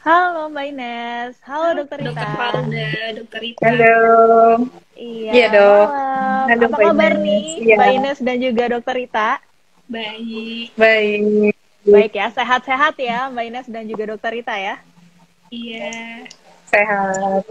Halo Mbak Ines, halo Halo, Dokter Rita. Dokter Valda, Dokter Rita. Halo, Iya, iya dong. malam. Halo Apa Mbak kabar nih Ines. Iya, Mbak Ines dan juga Dokter Rita? Baik, baik. Baik ya, sehat-sehat ya Mbak Ines dan juga Dokter Rita ya. iya. Sehat.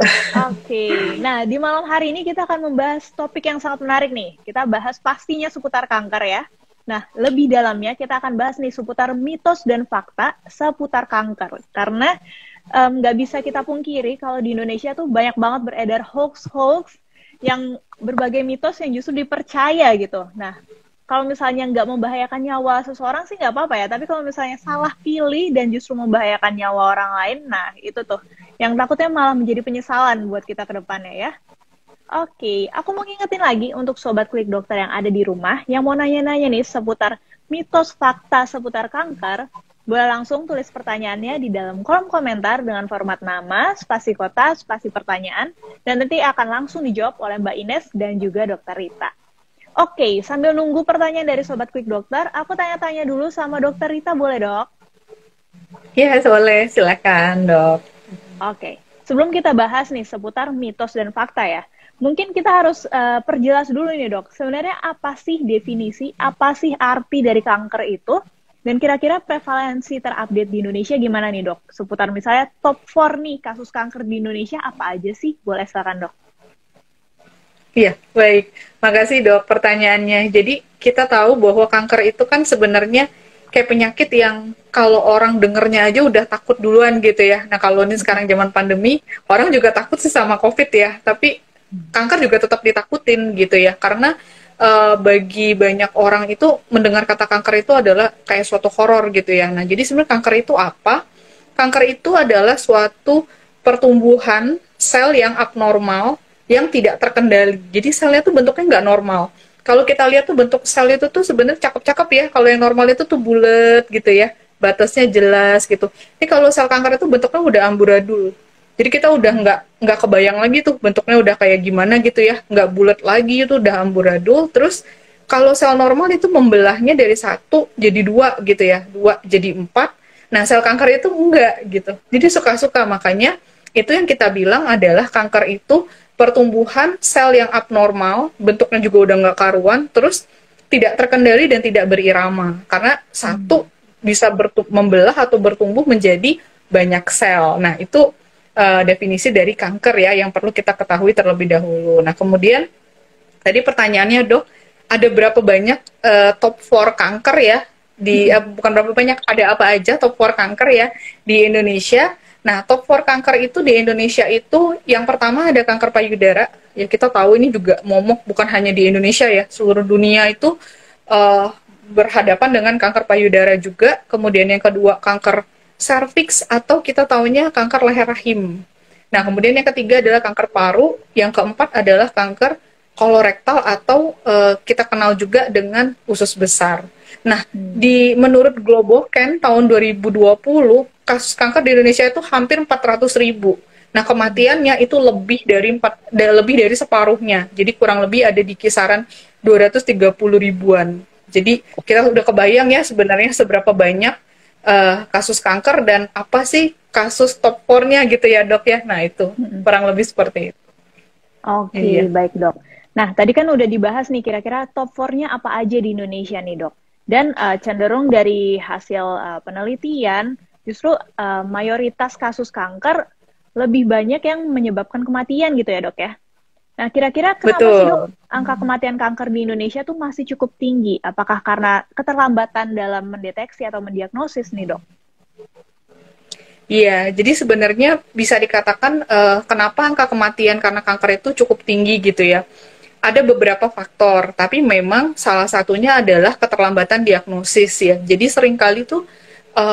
Oke, nah di malam hari ini kita akan membahas topik yang sangat menarik nih. Kita bahas pastinya seputar kanker ya. Nah, lebih dalamnya kita akan bahas nih seputar mitos dan fakta seputar kanker. Karena nggak bisa kita pungkiri kalau di Indonesia tuh banyak banget beredar hoax-hoax yang berbagai mitos yang justru dipercaya gitu. Nah, kalau misalnya nggak membahayakan nyawa seseorang sih nggak apa-apa ya. Tapi kalau misalnya salah pilih dan justru membahayakan nyawa orang lain, nah itu tuh yang takutnya malah menjadi penyesalan buat kita ke depannya ya. Oke, aku mau ngingetin lagi untuk Sobat Klik Dokter yang ada di rumah, yang mau nanya-nanya nih seputar mitos fakta seputar kanker, boleh langsung tulis pertanyaannya di dalam kolom komentar dengan format nama, spasi kota, spasi pertanyaan, dan nanti akan langsung dijawab oleh Mbak Ines dan juga Dokter Rita. Oke, sambil nunggu pertanyaan dari Sobat Klik Dokter, aku tanya-tanya dulu sama Dokter Rita, boleh dok? Iya, boleh. Silakan, Dok. Oke, sebelum kita bahas nih seputar mitos dan fakta ya, mungkin kita harus perjelas dulu nih dok, sebenarnya apa sih definisi, apa sih arti dari kanker itu, dan kira-kira prevalensi terupdate di Indonesia gimana nih dok? Seputar misalnya top 4 nih kasus kanker di Indonesia apa aja sih? Boleh silakan dok. Iya, baik. Makasih, Dok, pertanyaannya. Jadi, kita tahu bahwa kanker itu kan sebenarnya kayak penyakit yang kalau orang dengernya aja udah takut duluan gitu ya. Nah, kalau ini sekarang zaman pandemi, orang juga takut sih sama COVID ya. Tapi kanker juga tetap ditakutin gitu ya. Karena bagi banyak orang itu mendengar kata kanker itu adalah kayak suatu horor gitu ya. Nah, jadi sebenarnya kanker itu apa? Kanker itu adalah suatu pertumbuhan sel yang abnormal yang tidak terkendali. Jadi selnya tuh bentuknya nggak normal. Kalau kita lihat tuh bentuk sel itu tuh sebenarnya cakep-cakep ya. Kalau yang normal itu tuh bulat gitu ya, batasnya jelas gitu. Ini kalau sel kanker itu bentuknya udah amburadul. Jadi kita udah nggak kebayang lagi tuh bentuknya udah kayak gimana gitu ya, nggak bulat lagi itu udah amburadul. Terus kalau sel normal itu membelahnya dari satu jadi dua gitu ya, dua jadi empat. Nah sel kanker itu enggak gitu. Jadi suka-suka makanya itu yang kita bilang adalah kanker itu pertumbuhan sel yang abnormal, bentuknya juga udah nggak karuan, terus tidak terkendali dan tidak berirama. Karena satu bisa membelah atau bertumbuh menjadi banyak sel. Nah, itu definisi dari kanker ya yang perlu kita ketahui terlebih dahulu. Nah, kemudian tadi pertanyaannya, Dok, ada berapa banyak top 4 kanker ya bukan berapa banyak, ada apa aja top 4 kanker ya di Indonesia. Nah, top 4 kanker itu di Indonesia itu yang pertama ada kanker payudara. Ya kita tahu ini juga momok bukan hanya di Indonesia ya, seluruh dunia itu uh, berhadapan dengan kanker payudara juga. Kemudian yang kedua kanker serviks atau kita tahunya kanker leher rahim. Nah, kemudian yang ketiga adalah kanker paru, yang keempat adalah kanker kolorektal atau kita kenal juga dengan usus besar. Nah, menurut Globocan tahun 2020, kasus kanker di Indonesia itu hampir 400.000. Nah, kematiannya itu lebih dari separuhnya. Jadi kurang lebih ada di kisaran 230 ribuan. Jadi kita udah kebayang ya sebenarnya seberapa banyak kasus kanker dan apa sih kasus top 4-nya gitu ya dok ya. Nah itu kurang lebih seperti itu. Oke, Iya. baik dok. Nah, tadi kan udah dibahas nih kira-kira top 4-nya apa aja di Indonesia nih dok. Dan cenderung dari hasil penelitian, justru mayoritas kasus kanker lebih banyak yang menyebabkan kematian gitu ya dok ya. Nah, kira-kira kenapa sih dok Betul. angka kematian kanker di Indonesia tuh masih cukup tinggi? Apakah karena keterlambatan dalam mendeteksi atau mendiagnosis nih dok? Iya, jadi sebenarnya bisa dikatakan kenapa angka kematian karena kanker itu cukup tinggi gitu ya. Ada beberapa faktor, tapi memang salah satunya adalah keterlambatan diagnosis ya. Jadi seringkali tuh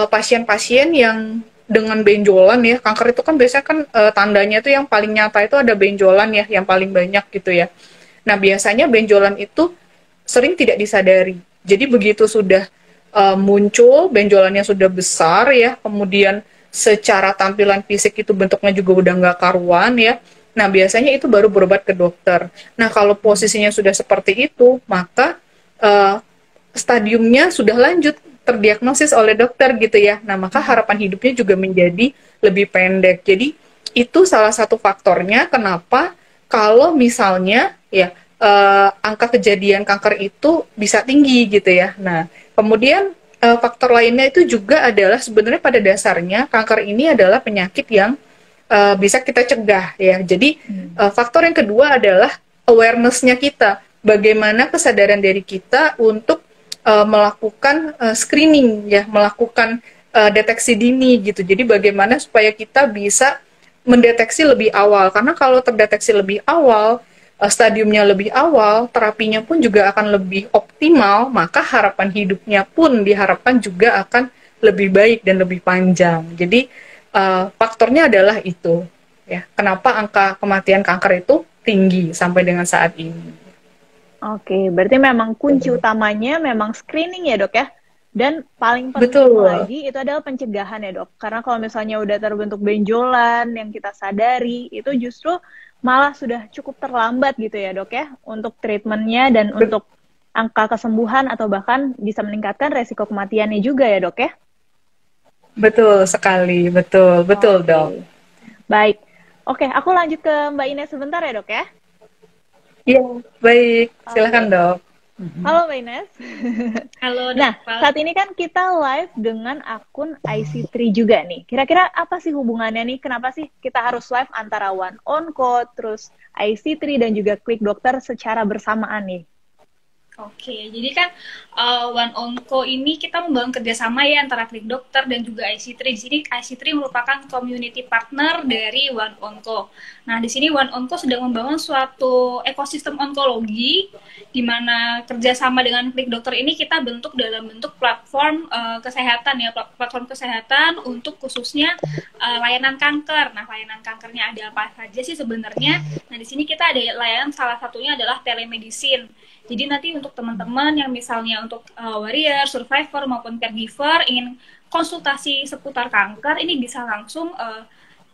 pasien-pasien yang dengan benjolan ya, kanker itu kan biasanya kan tandanya tuh yang paling nyata itu ada benjolan ya, yang paling banyak gitu ya. Nah biasanya benjolan itu sering tidak disadari. Jadi begitu sudah muncul, benjolannya sudah besar ya, kemudian secara tampilan fisik itu bentuknya juga udah nggak karuan ya. Nah, biasanya itu baru berobat ke dokter. Nah, kalau posisinya sudah seperti itu, maka stadiumnya sudah lanjut, terdiagnosis oleh dokter gitu ya. Nah, maka harapan hidupnya juga menjadi lebih pendek. Jadi itu salah satu faktornya kenapa kalau misalnya ya angka kejadian kanker itu bisa tinggi gitu ya. Nah, kemudian faktor lainnya itu juga adalah sebenarnya pada dasarnya kanker ini adalah penyakit yang bisa kita cegah ya. Jadi faktor yang kedua adalah awareness-nya kita. Bagaimana kesadaran dari kita untuk melakukan screening ya, melakukan deteksi dini gitu. Jadi bagaimana supaya kita bisa mendeteksi lebih awal, karena kalau terdeteksi lebih awal, stadiumnya lebih awal, terapinya pun juga akan lebih optimal, maka harapan hidupnya pun diharapkan juga akan lebih baik dan lebih panjang. Jadi faktornya adalah itu ya, kenapa angka kematian kanker itu tinggi sampai dengan saat ini. Oke, berarti memang kunci utamanya memang screening ya dok ya? Dan paling penting Betul. lagi itu adalah pencegahan ya dok. Karena kalau misalnya udah terbentuk benjolan yang kita sadari, itu justru malah sudah cukup terlambat gitu ya dok ya, untuk treatmentnya dan untuk angka kesembuhan atau bahkan bisa meningkatkan resiko kematiannya juga ya dok ya? Betul sekali, betul dok. Baik, oke aku lanjut ke Mbak Ines sebentar ya dok ya? Iya, baik. Silakan dok. Halo Mbak Ines. Halo, Nah, Dok. saat ini kan kita live dengan akun IC3 juga nih. Kira-kira apa sih hubungannya nih? Kenapa sih kita harus live antara One Onco, terus IC3 dan juga Klik Dokter secara bersamaan nih? Oke, jadi kan One Onco ini kita membangun kerjasama ya antara Klik Dokter dan juga IC3. Di sini IC3 merupakan community partner dari One Onco. Nah, di sini One Onco sedang membangun suatu ekosistem onkologi, di mana kerjasama dengan Klik Dokter ini kita bentuk dalam bentuk platform kesehatan ya, platform kesehatan untuk khususnya layanan kanker. Nah, layanan kankernya ada apa saja sih sebenarnya? Nah, di sini kita ada layanan, salah satunya adalah telemedicine. Jadi nanti untuk teman-teman yang misalnya untuk warrior, survivor maupun caregiver ingin konsultasi seputar kanker, ini bisa langsung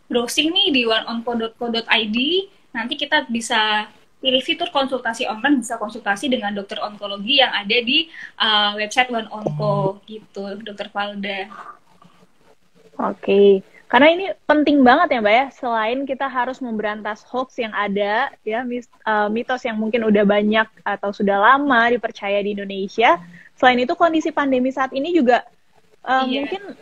browsing nih di oneonco.co.id. Nanti kita bisa pilih fitur konsultasi online, bisa konsultasi dengan dokter onkologi yang ada di website One Onco gitu, Dokter Valda. Oke, karena ini penting banget ya Mbak ya, selain kita harus memberantas hoax yang ada, ya mitos yang mungkin udah banyak atau sudah lama dipercaya di Indonesia, selain itu kondisi pandemi saat ini juga mungkin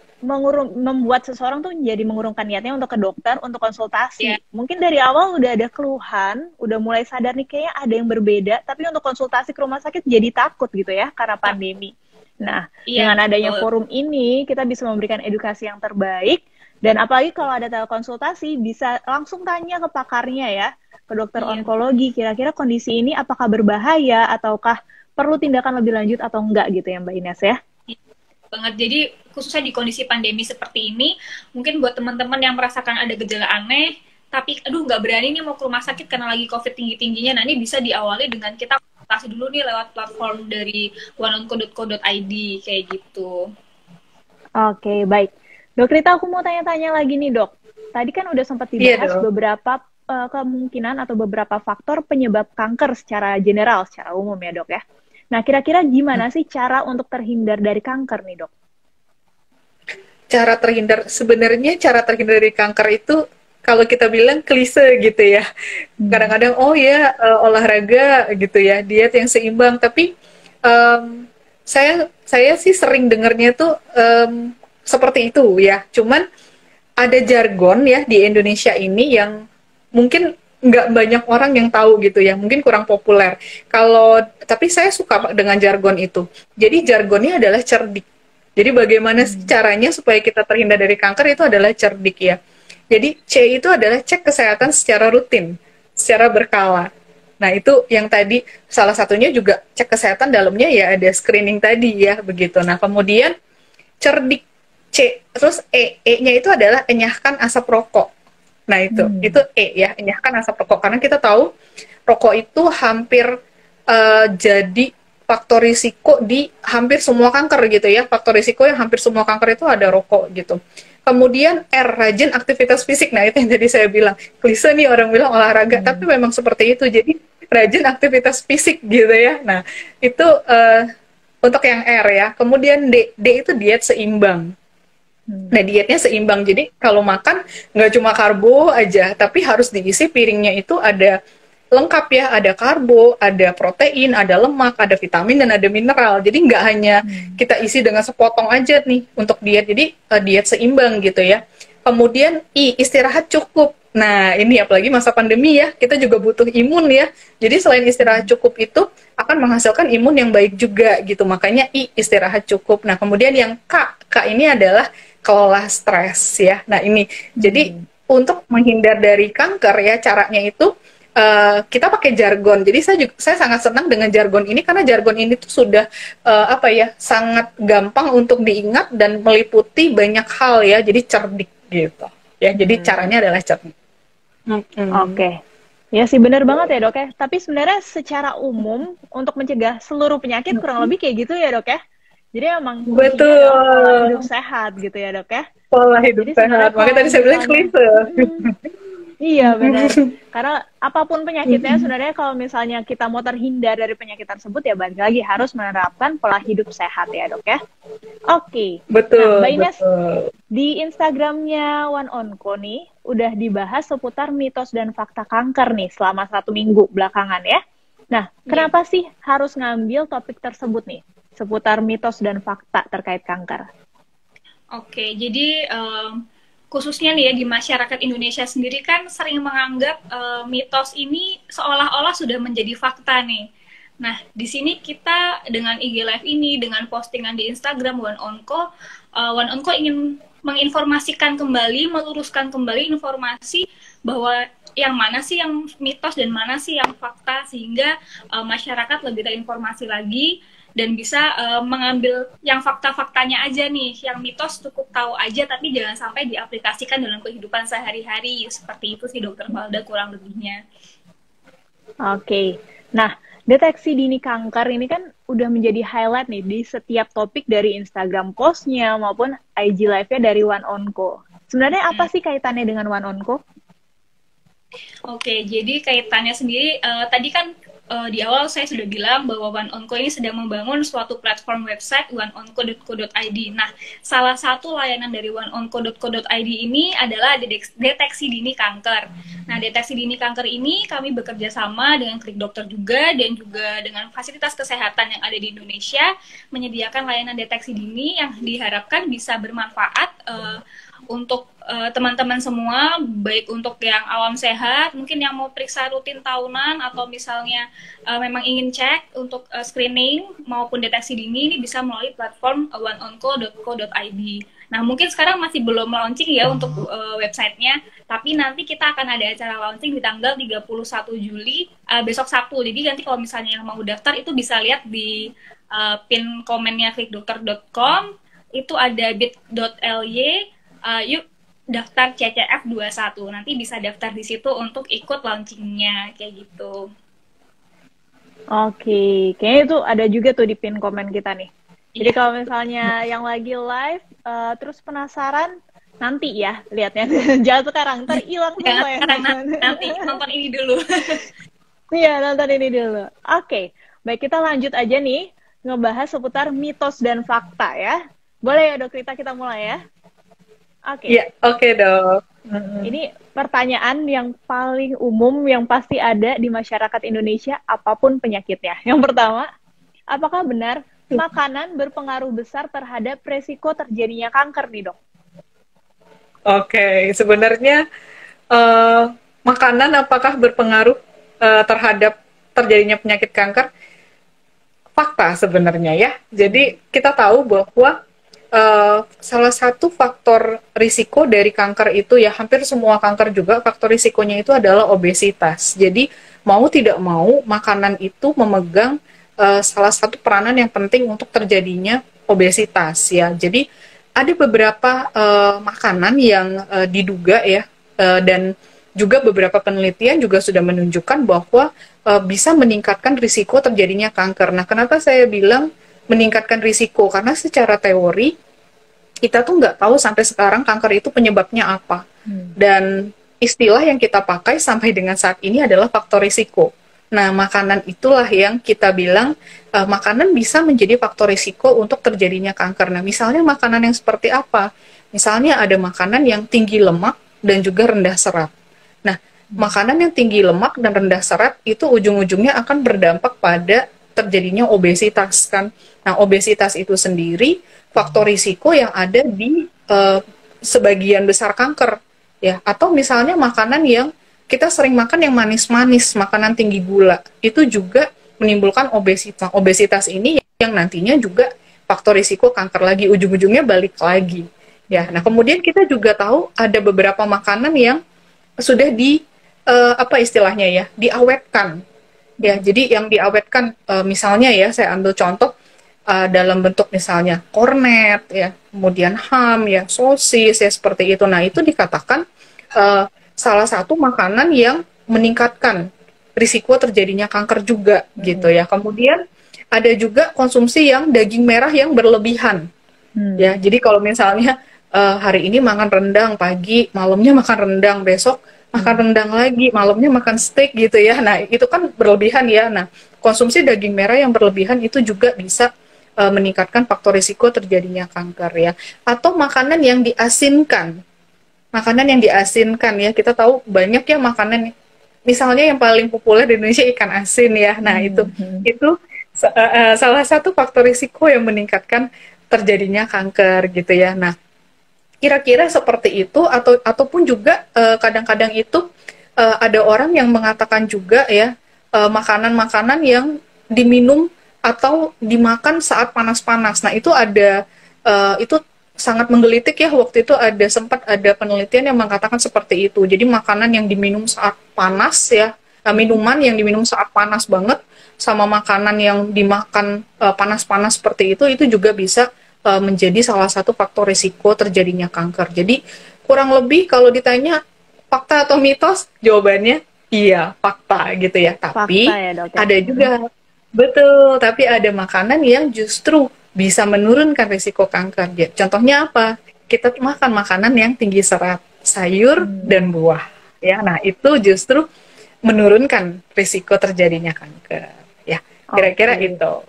membuat seseorang tuh jadi mengurungkan niatnya untuk ke dokter, untuk konsultasi. Mungkin dari awal udah ada keluhan, udah mulai sadar nih kayaknya ada yang berbeda, tapi untuk konsultasi ke rumah sakit jadi takut gitu ya, karena pandemi. Nah, dengan adanya forum ini, kita bisa memberikan edukasi yang terbaik, dan apalagi kalau ada telekonsultasi, bisa langsung tanya ke pakarnya ya, ke dokter onkologi, kira-kira kondisi ini apakah berbahaya, ataukah perlu tindakan lebih lanjut atau enggak gitu ya Mbak Ines ya? Banget. Jadi khususnya di kondisi pandemi seperti ini, mungkin buat teman-teman yang merasakan ada gejala aneh, tapi aduh nggak berani nih mau ke rumah sakit karena lagi COVID tinggi-tingginya, nah ini bisa diawali dengan kita konsultasi dulu nih lewat platform dari oneonco.co.id kayak gitu. Oke, baik. Dok Rita, aku mau tanya-tanya lagi nih dok. Tadi kan udah sempat dibahas beberapa kemungkinan atau beberapa faktor penyebab kanker secara general, secara umum ya dok ya. Nah, kira-kira gimana sih cara untuk terhindar dari kanker nih dok? Sebenarnya cara terhindar dari kanker itu kalau kita bilang klise gitu ya. Kadang-kadang olahraga gitu ya, diet yang seimbang. Tapi saya sih sering dengarnya tuh seperti itu ya. Cuman ada jargon ya di Indonesia ini yang mungkin nggak banyak orang yang tahu gitu ya, mungkin kurang populer. Tapi saya suka dengan jargon itu. Jadi jargonnya adalah cerdik. Jadi bagaimana caranya supaya kita terhindar dari kanker itu adalah cerdik ya. Jadi C itu adalah cek kesehatan secara rutin, secara berkala. Nah itu yang tadi salah satunya juga cek kesehatan dalamnya ya ada screening tadi ya begitu. Nah kemudian cerdik C, terus E-nya itu adalah enyahkan asap rokok. Nah itu E ya, enyahkan asap rokok. Karena kita tahu rokok itu hampir jadi faktor risiko di hampir semua kanker gitu ya. Faktor risiko yang hampir semua kanker itu ada rokok gitu. Kemudian R, rajin aktivitas fisik. Nah itu yang tadi saya bilang, klise nih orang bilang olahraga, tapi memang seperti itu. Jadi rajin aktivitas fisik gitu ya. Nah itu untuk yang R ya. Kemudian D itu diet seimbang. Nah, dietnya seimbang. Jadi kalau makan nggak cuma karbo aja, tapi harus diisi piringnya itu ada lengkap ya, ada karbo, ada protein, ada lemak, ada vitamin, dan ada mineral. Jadi nggak hanya kita isi dengan sepotong aja nih untuk diet. Jadi diet seimbang gitu ya. Kemudian I, istirahat cukup. Nah, ini apalagi masa pandemi ya, kita juga butuh imun ya. Jadi selain istirahat cukup itu akan menghasilkan imun yang baik juga gitu. Makanya I, istirahat cukup. Nah, kemudian yang K ini adalah kelola stres ya. Nah, ini jadi untuk menghindar dari kanker ya, caranya itu kita pakai jargon. Jadi saya sangat senang dengan jargon ini karena jargon ini tuh sudah sangat gampang untuk diingat dan meliputi banyak hal ya. Jadi cerdik gitu ya. Jadi caranya adalah cerdik. Oke. Ya sih, benar banget ya dok ya. Tapi sebenarnya secara umum untuk mencegah seluruh penyakit kurang lebih kayak gitu ya dok ya. Jadi emang betul, pola hidup sehat gitu ya dok ya. Pola hidup sehat. Makanya tadi saya bilang klise. Iya benar. Karena apapun penyakitnya sebenarnya kalau misalnya kita mau terhindar dari penyakit tersebut ya balik lagi harus menerapkan pola hidup sehat ya dok ya. Oke. Betul. Nah, Mbak Ines, di Instagramnya One Onco nih udah dibahas seputar mitos dan fakta kanker nih selama 1 minggu belakangan ya. Nah, kenapa sih harus ngambil topik tersebut nih seputar mitos dan fakta terkait kanker? Oke, jadi khususnya nih ya di masyarakat Indonesia sendiri kan sering menganggap mitos ini seolah-olah sudah menjadi fakta nih. Nah, di sini kita dengan IG Live ini, dengan postingan di Instagram One Onco ingin menginformasikan kembali, meluruskan kembali informasi bahwa yang mana sih yang mitos dan mana sih yang fakta, sehingga masyarakat lebih terinformasi lagi dan bisa mengambil yang fakta-faktanya aja nih, yang mitos cukup tahu aja tapi jangan sampai diaplikasikan dalam kehidupan sehari-hari. Seperti itu sih Dokter Valda kurang lebihnya. Oke. Nah, deteksi dini kanker ini kan udah menjadi highlight nih di setiap topik dari Instagram post-nya maupun IG Live-nya dari One Onco. Sebenarnya apa sih kaitannya dengan One Onco? Oke, jadi kaitannya sendiri tadi kan di awal saya sudah bilang bahwa One Onco ini sedang membangun suatu platform website oneonco.co.id. Nah, salah satu layanan dari oneonco.co.id ini adalah deteksi dini kanker. Nah, deteksi dini kanker ini kami bekerja sama dengan Klik Dokter juga dan juga dengan fasilitas kesehatan yang ada di Indonesia menyediakan layanan deteksi dini yang diharapkan bisa bermanfaat untuk teman-teman semua, baik untuk yang awam sehat, mungkin yang mau periksa rutin tahunan, atau misalnya memang ingin cek untuk screening maupun deteksi dini, ini bisa melalui platform oneonco.co.id. Nah, mungkin sekarang masih belum launching ya untuk websitenya, tapi nanti kita akan ada acara launching di tanggal 31 Juli, besok Sabtu. Jadi nanti kalau misalnya yang mau daftar itu bisa lihat di pin komennya klikdokter.com, itu ada bit.ly, yuk daftar CCF21, nanti bisa daftar di situ untuk ikut launchingnya kayak gitu. Oke, kayaknya itu ada juga tuh di pin komen kita nih. Jadi kalau misalnya yang lagi live terus penasaran, nanti ya lihatnya. Jangan sekarang, ntar hilang semua ya. Nanti nonton ini dulu. Iya, nonton ini dulu. Oke, baik, kita lanjut aja nih ngebahas seputar mitos dan fakta ya. Boleh ya Dok Rita, kita mulai ya? Oke. Iya, oke Dok. Ini pertanyaan yang paling umum yang pasti ada di masyarakat Indonesia apapun penyakitnya. Yang pertama, apakah benar makanan berpengaruh besar terhadap resiko terjadinya kanker nih Dok? Oke, sebenarnya makanan apakah berpengaruh terhadap terjadinya penyakit kanker? Fakta sebenarnya ya. Jadi kita tahu bahwa salah satu faktor risiko dari kanker itu ya, hampir semua kanker juga faktor risikonya itu adalah obesitas. Jadi mau tidak mau makanan itu memegang salah satu peranan yang penting untuk terjadinya obesitas ya. Jadi ada beberapa makanan yang diduga ya, dan juga beberapa penelitian juga sudah menunjukkan bahwa bisa meningkatkan risiko terjadinya kanker. Nah, kenapa saya bilang meningkatkan risiko? Karena secara teori kita tuh nggak tahu sampai sekarang kanker itu penyebabnya apa. Dan istilah yang kita pakai sampai dengan saat ini adalah faktor risiko. Nah, makanan itulah yang kita bilang makanan bisa menjadi faktor risiko untuk terjadinya kanker. Nah, misalnya makanan yang seperti apa? Misalnya ada makanan yang tinggi lemak dan juga rendah serat. Nah, makanan yang tinggi lemak dan rendah serat itu ujung-ujungnya akan berdampak pada terjadinya obesitas kan. Nah, obesitas itu sendiri faktor risiko yang ada di sebagian besar kanker ya. Atau misalnya makanan yang kita sering makan yang manis-manis, makanan tinggi gula, itu juga menimbulkan obesitas. Obesitas ini yang nantinya juga faktor risiko kanker lagi, ujung-ujungnya balik lagi. Ya, nah kemudian kita juga tahu ada beberapa makanan yang sudah apa istilahnya ya, diawetkan. Ya, jadi yang diawetkan misalnya ya, saya ambil contoh dalam bentuk misalnya kornet ya, kemudian ham ya, sosis ya seperti itu. Nah, itu dikatakan salah satu makanan yang meningkatkan risiko terjadinya kanker juga gitu ya. Kemudian ada juga konsumsi yang daging merah yang berlebihan. Ya, jadi kalau misalnya hari ini makan rendang pagi, malamnya makan rendang, besok makan rendang lagi, malamnya makan steak gitu ya. Nah, itu kan berlebihan ya. Nah, konsumsi daging merah yang berlebihan itu juga bisa meningkatkan faktor risiko terjadinya kanker ya. Atau makanan yang diasinkan. Makanan yang diasinkan ya, kita tahu banyak ya makanan, misalnya yang paling populer di Indonesia ikan asin ya. Nah, itu salah satu faktor risiko yang meningkatkan terjadinya kanker gitu ya. Nah, kira-kira seperti itu ataupun juga kadang-kadang itu ada orang yang mengatakan juga ya makanan-makanan yang diminum atau dimakan saat panas-panas. Nah, itu ada itu sangat menggelitik ya, waktu itu sempat ada penelitian yang mengatakan seperti itu. Jadi makanan yang diminum saat panas ya, minuman yang diminum saat panas banget sama makanan yang dimakan panas-panas seperti itu juga bisa menjadi salah satu faktor risiko terjadinya kanker. Jadi kurang lebih kalau ditanya fakta atau mitos, jawabannya iya, fakta gitu ya. Tapi fakta ya, Dok, ya? Ada juga, betul, tapi ada makanan yang justru bisa menurunkan risiko kanker. Contohnya apa? Kita makan makanan yang tinggi serat, sayur dan buah. Ya, nah itu justru menurunkan risiko terjadinya kanker. Ya, kira-kira itu.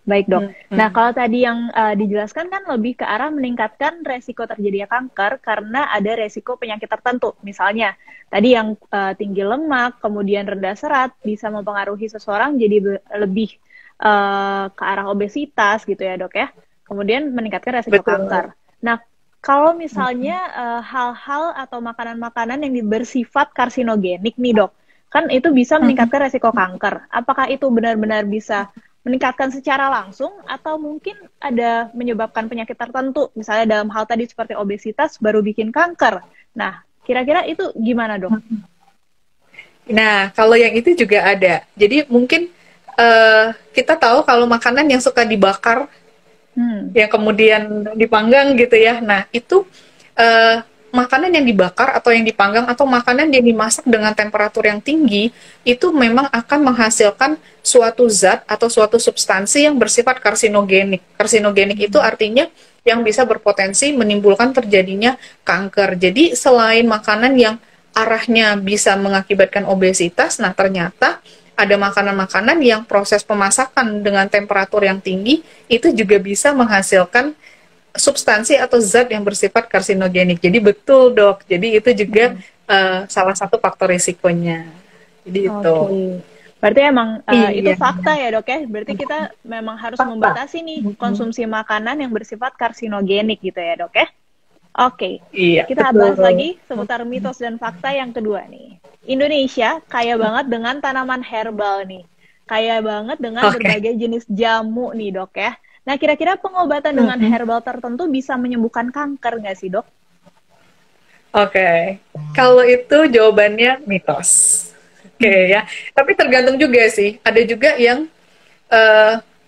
Baik, Dok. Nah, kalau tadi yang dijelaskan kan lebih ke arah meningkatkan resiko terjadinya kanker karena ada resiko penyakit tertentu. Misalnya, tadi yang tinggi lemak, kemudian rendah serat, bisa mempengaruhi seseorang jadi lebih ke arah obesitas gitu ya, Dok ya. Kemudian meningkatkan resiko kanker. Nah, kalau misalnya hal-hal atau makanan-makanan yang bersifat karsinogenik nih, Dok, kan itu bisa meningkatkan resiko kanker. Apakah itu benar-benar bisa meningkatkan secara langsung atau mungkin ada menyebabkan penyakit tertentu, misalnya dalam hal tadi seperti obesitas baru bikin kanker. Nah, kira-kira itu gimana, Dok? Nah, kalau yang itu juga ada. Jadi mungkin kita tahu kalau makanan yang suka dibakar, yang kemudian dipanggang gitu ya. Nah, itu makanan yang dibakar atau yang dipanggang atau makanan yang dimasak dengan temperatur yang tinggi itu memang akan menghasilkan suatu zat atau suatu substansi yang bersifat karsinogenik. Karsinogenik itu artinya yang bisa berpotensi menimbulkan terjadinya kanker. Jadi selain makanan yang arahnya bisa mengakibatkan obesitas, nah ternyata ada makanan-makanan yang proses pemasakan dengan temperatur yang tinggi itu juga bisa menghasilkan substansi atau zat yang bersifat karsinogenik. Jadi betul, Dok. Jadi itu juga salah satu faktor risikonya. Jadi itu. Berarti emang itu fakta ya, Dok ya. Berarti kita memang harus membatasi nih konsumsi makanan yang bersifat karsinogenik gitu ya, Dok ya. Oke. Iya, kita bahas lagi seputar mitos dan fakta yang kedua nih. Indonesia kaya banget dengan tanaman herbal nih. Kaya banget dengan berbagai jenis jamu nih, Dok ya. Nah, kira-kira pengobatan dengan herbal tertentu bisa menyembuhkan kanker nggak sih, Dok? Oke. Kalau itu jawabannya mitos. Oke ya. Tapi tergantung juga sih. Ada juga yang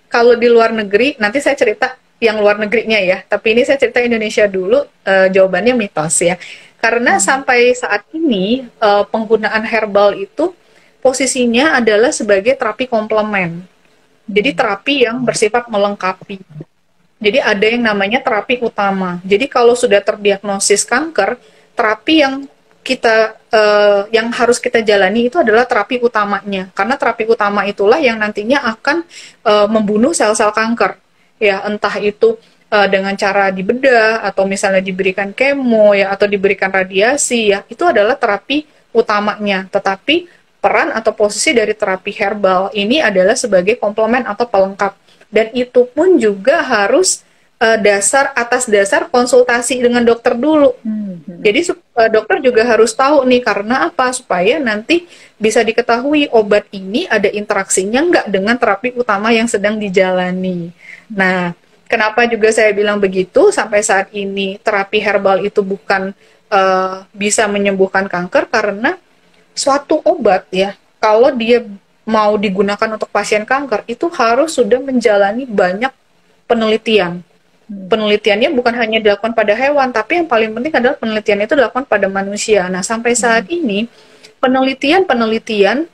kalau di luar negeri, nanti saya cerita yang luar negerinya ya. Tapi ini saya cerita Indonesia dulu, jawabannya mitos ya. Karena sampai saat ini penggunaan herbal itu posisinya adalah sebagai terapi komplement. Jadi terapi yang bersifat melengkapi. Jadi ada yang namanya terapi utama. Jadi kalau sudah terdiagnosis kanker, terapi yang kita yang harus kita jalani itu adalah terapi utamanya, karena terapi utama itulah yang nantinya akan membunuh sel-sel kanker, ya entah itu dengan cara dibedah atau misalnya diberikan kemo ya atau diberikan radiasi ya, itu adalah terapi utamanya. Tetapi peran atau posisi dari terapi herbal ini adalah sebagai komplement atau pelengkap, dan itu pun juga harus atas dasar konsultasi dengan dokter dulu. Jadi dokter juga harus tahu nih, karena apa? Supaya nanti bisa diketahui obat ini ada interaksinya nggak dengan terapi utama yang sedang dijalani. Nah, kenapa juga saya bilang begitu, sampai saat ini terapi herbal itu bukan bisa menyembuhkan kanker, karena suatu obat ya, kalau dia mau digunakan untuk pasien kanker, itu harus sudah menjalani banyak penelitian. Penelitiannya bukan hanya dilakukan pada hewan, tapi yang paling penting adalah penelitian itu dilakukan pada manusia. Nah, sampai saat ini, penelitian-penelitian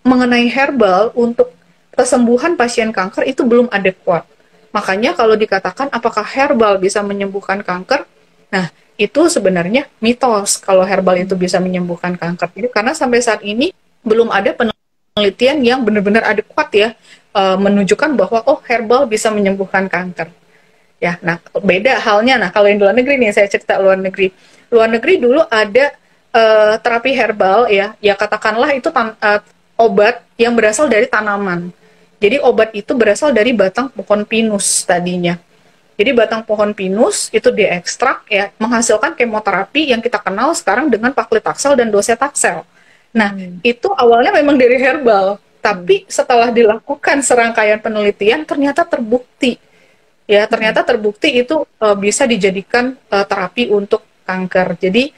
mengenai herbal untuk kesembuhan pasien kanker itu belum adekuat. Makanya kalau dikatakan apakah herbal bisa menyembuhkan kanker, nah itu sebenarnya mitos kalau herbal itu bisa menyembuhkan kanker. Jadi karena sampai saat ini belum ada penelitian yang benar-benar adekuat ya, menunjukkan bahwa oh herbal bisa menyembuhkan kanker. Ya, nah beda halnya. Nah kalau yang di luar negeri nih, saya cerita luar negeri. Luar negeri dulu ada terapi herbal ya, ya katakanlah itu obat yang berasal dari tanaman. Jadi obat itu berasal dari batang pohon pinus tadinya. Jadi batang pohon pinus itu diekstrak ya, menghasilkan kemoterapi yang kita kenal sekarang dengan paclitaxel dan docetaxel. Nah, itu awalnya memang dari herbal, tapi setelah dilakukan serangkaian penelitian ternyata terbukti. Ya, ternyata terbukti itu bisa dijadikan terapi untuk kanker. Jadi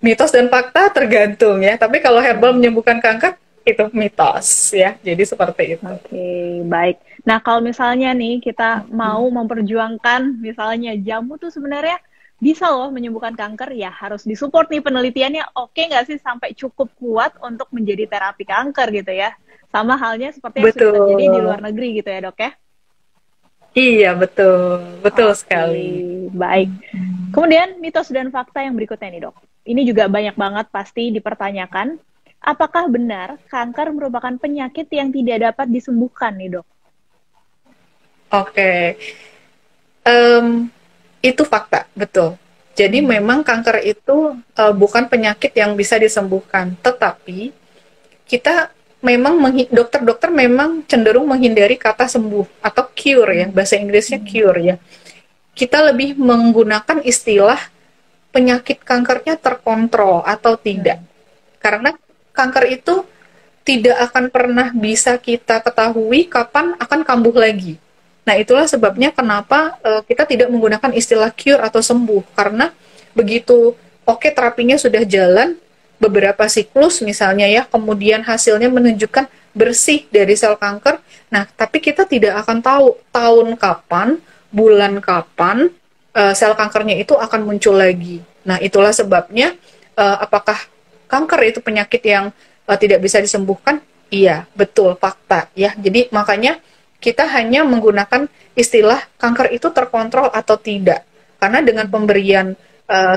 mitos dan fakta tergantung ya. Tapi kalau herbal menyembuhkan kanker itu mitos ya. Jadi seperti itu. Oke, baik. Nah, kalau misalnya nih kita mau memperjuangkan misalnya jamu tuh sebenarnya bisa loh menyembuhkan kanker, ya harus disupport nih penelitiannya. Oke nggak sih sampai cukup kuat untuk menjadi terapi kanker gitu ya? Sama halnya seperti yang sudah terjadi di luar negeri gitu ya, Dok ya? Iya, betul sekali. Baik. Kemudian mitos dan fakta yang berikutnya nih, Dok. Ini juga banyak banget pasti dipertanyakan. Apakah benar kanker merupakan penyakit yang tidak dapat disembuhkan nih, Dok? Oke. Itu fakta, betul. Jadi memang kanker itu bukan penyakit yang bisa disembuhkan, tetapi kita memang dokter-dokter memang cenderung menghindari kata sembuh atau cure ya, bahasa Inggrisnya cure ya. Kita lebih menggunakan istilah penyakit kankernya terkontrol atau tidak. Karena kanker itu tidak akan pernah bisa kita ketahui kapan akan kambuh lagi. Nah, itulah sebabnya kenapa kita tidak menggunakan istilah cure atau sembuh, karena begitu terapinya sudah jalan beberapa siklus misalnya ya, kemudian hasilnya menunjukkan bersih dari sel kanker. Nah, tapi kita tidak akan tahu tahun kapan, bulan kapan sel kankernya itu akan muncul lagi. Nah, itulah sebabnya apakah kanker itu penyakit yang tidak bisa disembuhkan? Iya, betul, fakta ya. Jadi makanya kita hanya menggunakan istilah kanker itu terkontrol atau tidak. Karena dengan pemberian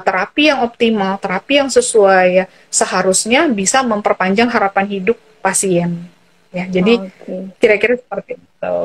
terapi yang optimal, terapi yang sesuai ya, seharusnya bisa memperpanjang harapan hidup pasien. Ya, jadi kira-kira seperti itu.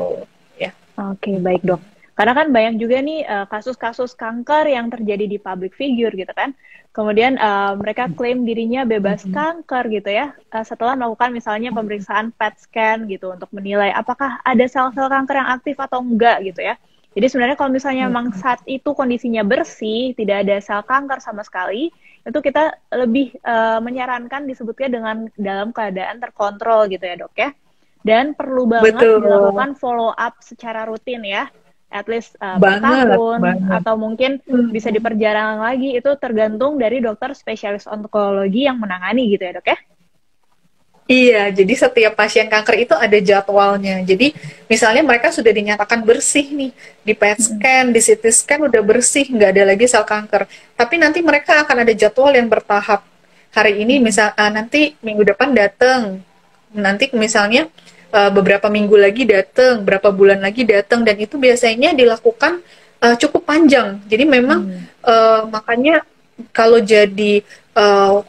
Ya. Oke, baik dok. Karena kan banyak juga nih kasus-kasus kanker yang terjadi di public figure gitu kan. Kemudian mereka klaim dirinya bebas kanker gitu ya. Setelah melakukan misalnya pemeriksaan PET scan gitu untuk menilai apakah ada sel-sel kanker yang aktif atau enggak gitu ya. Jadi sebenarnya kalau misalnya memang saat itu kondisinya bersih, tidak ada sel kanker sama sekali, itu kita lebih menyarankan disebutnya dengan dalam keadaan terkontrol gitu ya dok ya. Dan perlu banget dilakukan follow up secara rutin ya, at least per tahun atau mungkin bisa diperjarang lagi, itu tergantung dari dokter spesialis onkologi yang menangani gitu ya dok ya. Iya, jadi setiap pasien kanker itu ada jadwalnya. Jadi misalnya mereka sudah dinyatakan bersih nih, di PET scan, di CT scan udah bersih, nggak ada lagi sel kanker. Tapi nanti mereka akan ada jadwal yang bertahap. Hari ini nanti minggu depan datang, nanti misalnya beberapa minggu lagi datang, berapa bulan lagi datang, dan itu biasanya dilakukan cukup panjang. Jadi memang makanya kalau jadi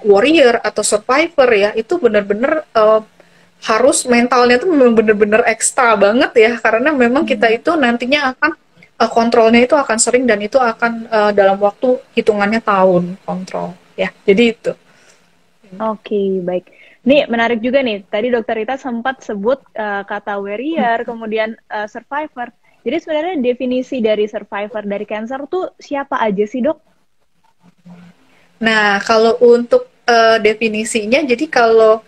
warrior atau survivor ya, itu benar-benar harus mentalnya tuh memang benar-benar ekstra banget ya, karena memang kita itu nantinya akan kontrolnya itu akan sering dan itu akan dalam waktu hitungannya tahun kontrol ya. Jadi itu. Oke, baik. Nih, menarik juga nih. Tadi Dokter Rita sempat sebut kata warrior, kemudian survivor. Jadi sebenarnya definisi dari survivor dari cancer tuh siapa aja sih, Dok? Nah, kalau untuk definisinya, jadi kalau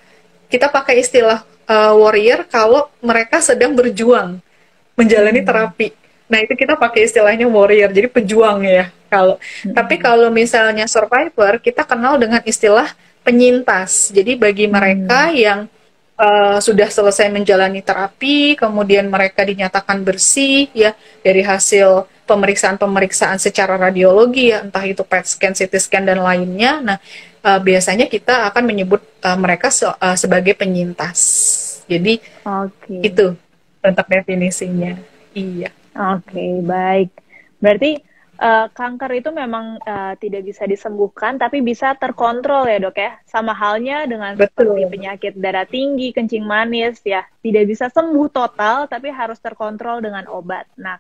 kita pakai istilah warrior, kalau mereka sedang berjuang menjalani terapi. Nah, itu kita pakai istilahnya warrior, jadi pejuang ya. Tapi kalau misalnya survivor, kita kenal dengan istilah penyintas. Jadi bagi mereka yang sudah selesai menjalani terapi, kemudian mereka dinyatakan bersih ya dari hasil pemeriksaan-pemeriksaan secara radiologi ya, entah itu PET scan, CT scan dan lainnya. Nah, biasanya kita akan menyebut mereka sebagai penyintas. Jadi itu untuk definisinya. Iya. Oke, baik. Berarti kanker itu memang tidak bisa disembuhkan, tapi bisa terkontrol ya, Dok ya. Sama halnya dengan seperti penyakit darah tinggi, kencing manis ya, tidak bisa sembuh total, tapi harus terkontrol dengan obat. Nah,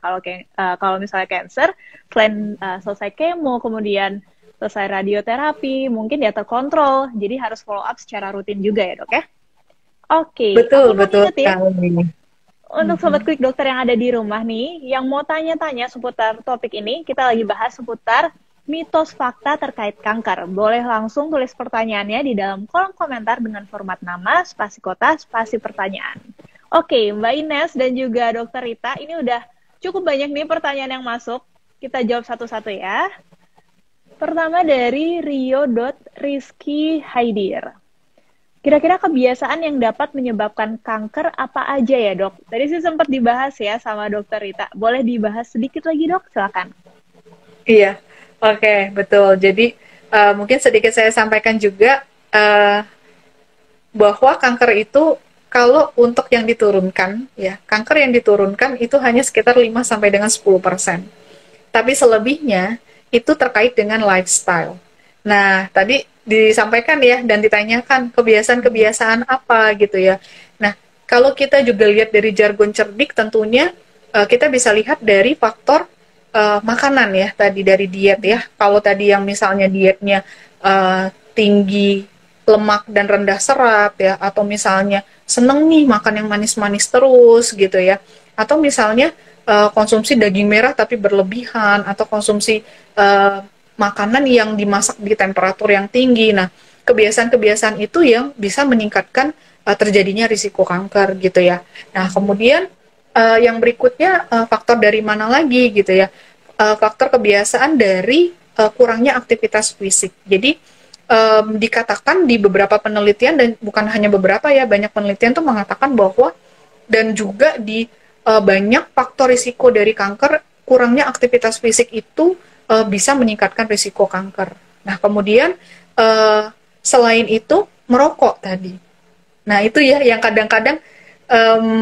kalau misalnya cancer, selain selesai kemo, kemudian selesai radioterapi, mungkin ya terkontrol. Jadi harus follow up secara rutin juga ya, Dok ya. Oke. Betul Ya. Untuk Sobat Klik Dokter yang ada di rumah nih, yang mau tanya-tanya seputar topik ini, kita lagi bahas seputar mitos fakta terkait kanker. Boleh langsung tulis pertanyaannya di dalam kolom komentar dengan format nama, spasi kota, spasi pertanyaan. Oke, Mbak Ines dan juga Dokter Rita, ini udah cukup banyak nih pertanyaan yang masuk. Kita jawab satu-satu ya. Pertama dari Rio.Rizky Haidir. Kira-kira kebiasaan yang dapat menyebabkan kanker apa aja ya, Dok? Tadi sih sempat dibahas ya sama Dokter Rita. Boleh dibahas sedikit lagi, Dok? Silakan. Iya, oke, betul. Jadi mungkin sedikit saya sampaikan juga bahwa kanker itu kalau untuk yang diturunkan, ya kanker yang diturunkan itu hanya sekitar 5 sampai dengan 10%. Tapi selebihnya itu terkait dengan lifestyle. Nah, tadi disampaikan ya dan ditanyakan kebiasaan-kebiasaan apa gitu ya. Nah, kalau kita juga lihat dari jargon cerdik tentunya kita bisa lihat dari faktor makanan ya, tadi dari diet ya. Kalau tadi yang misalnya dietnya tinggi lemak dan rendah serat ya, atau misalnya seneng nih makan yang manis-manis terus gitu ya, atau misalnya konsumsi daging merah tapi berlebihan, atau konsumsi makanan yang dimasak di temperatur yang tinggi. Nah, kebiasaan-kebiasaan itu yang bisa meningkatkan terjadinya risiko kanker gitu ya. Nah, kemudian yang berikutnya faktor dari mana lagi gitu ya. Faktor kebiasaan dari kurangnya aktivitas fisik. Jadi dikatakan di beberapa penelitian, dan bukan hanya beberapa ya, banyak penelitian tuh mengatakan bahwa dan juga di banyak faktor risiko dari kanker, kurangnya aktivitas fisik itu bisa meningkatkan risiko kanker. Nah, kemudian selain itu merokok tadi. Nah, itu ya yang kadang-kadang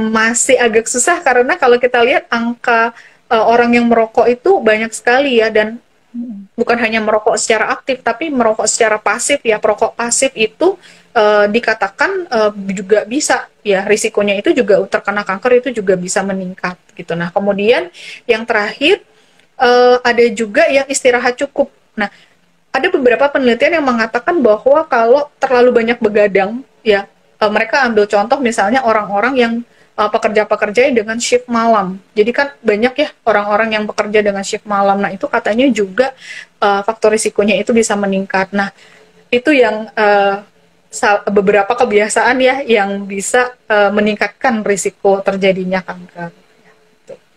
masih agak susah, karena kalau kita lihat angka orang yang merokok itu banyak sekali ya, dan bukan hanya merokok secara aktif, tapi merokok secara pasif ya. Perokok pasif itu dikatakan juga bisa ya, risikonya itu juga terkena kanker itu juga bisa meningkat gitu. Nah, kemudian yang terakhir ada juga yang istirahat cukup. Nah, ada beberapa penelitian yang mengatakan bahwa kalau terlalu banyak begadang, ya mereka ambil contoh misalnya orang-orang yang pekerja-pekerja dengan shift malam. Jadi kan banyak ya orang-orang yang bekerja dengan shift malam. Nah, itu katanya juga faktor risikonya itu bisa meningkat. Nah, itu yang beberapa kebiasaan ya yang bisa meningkatkan risiko terjadinya kanker.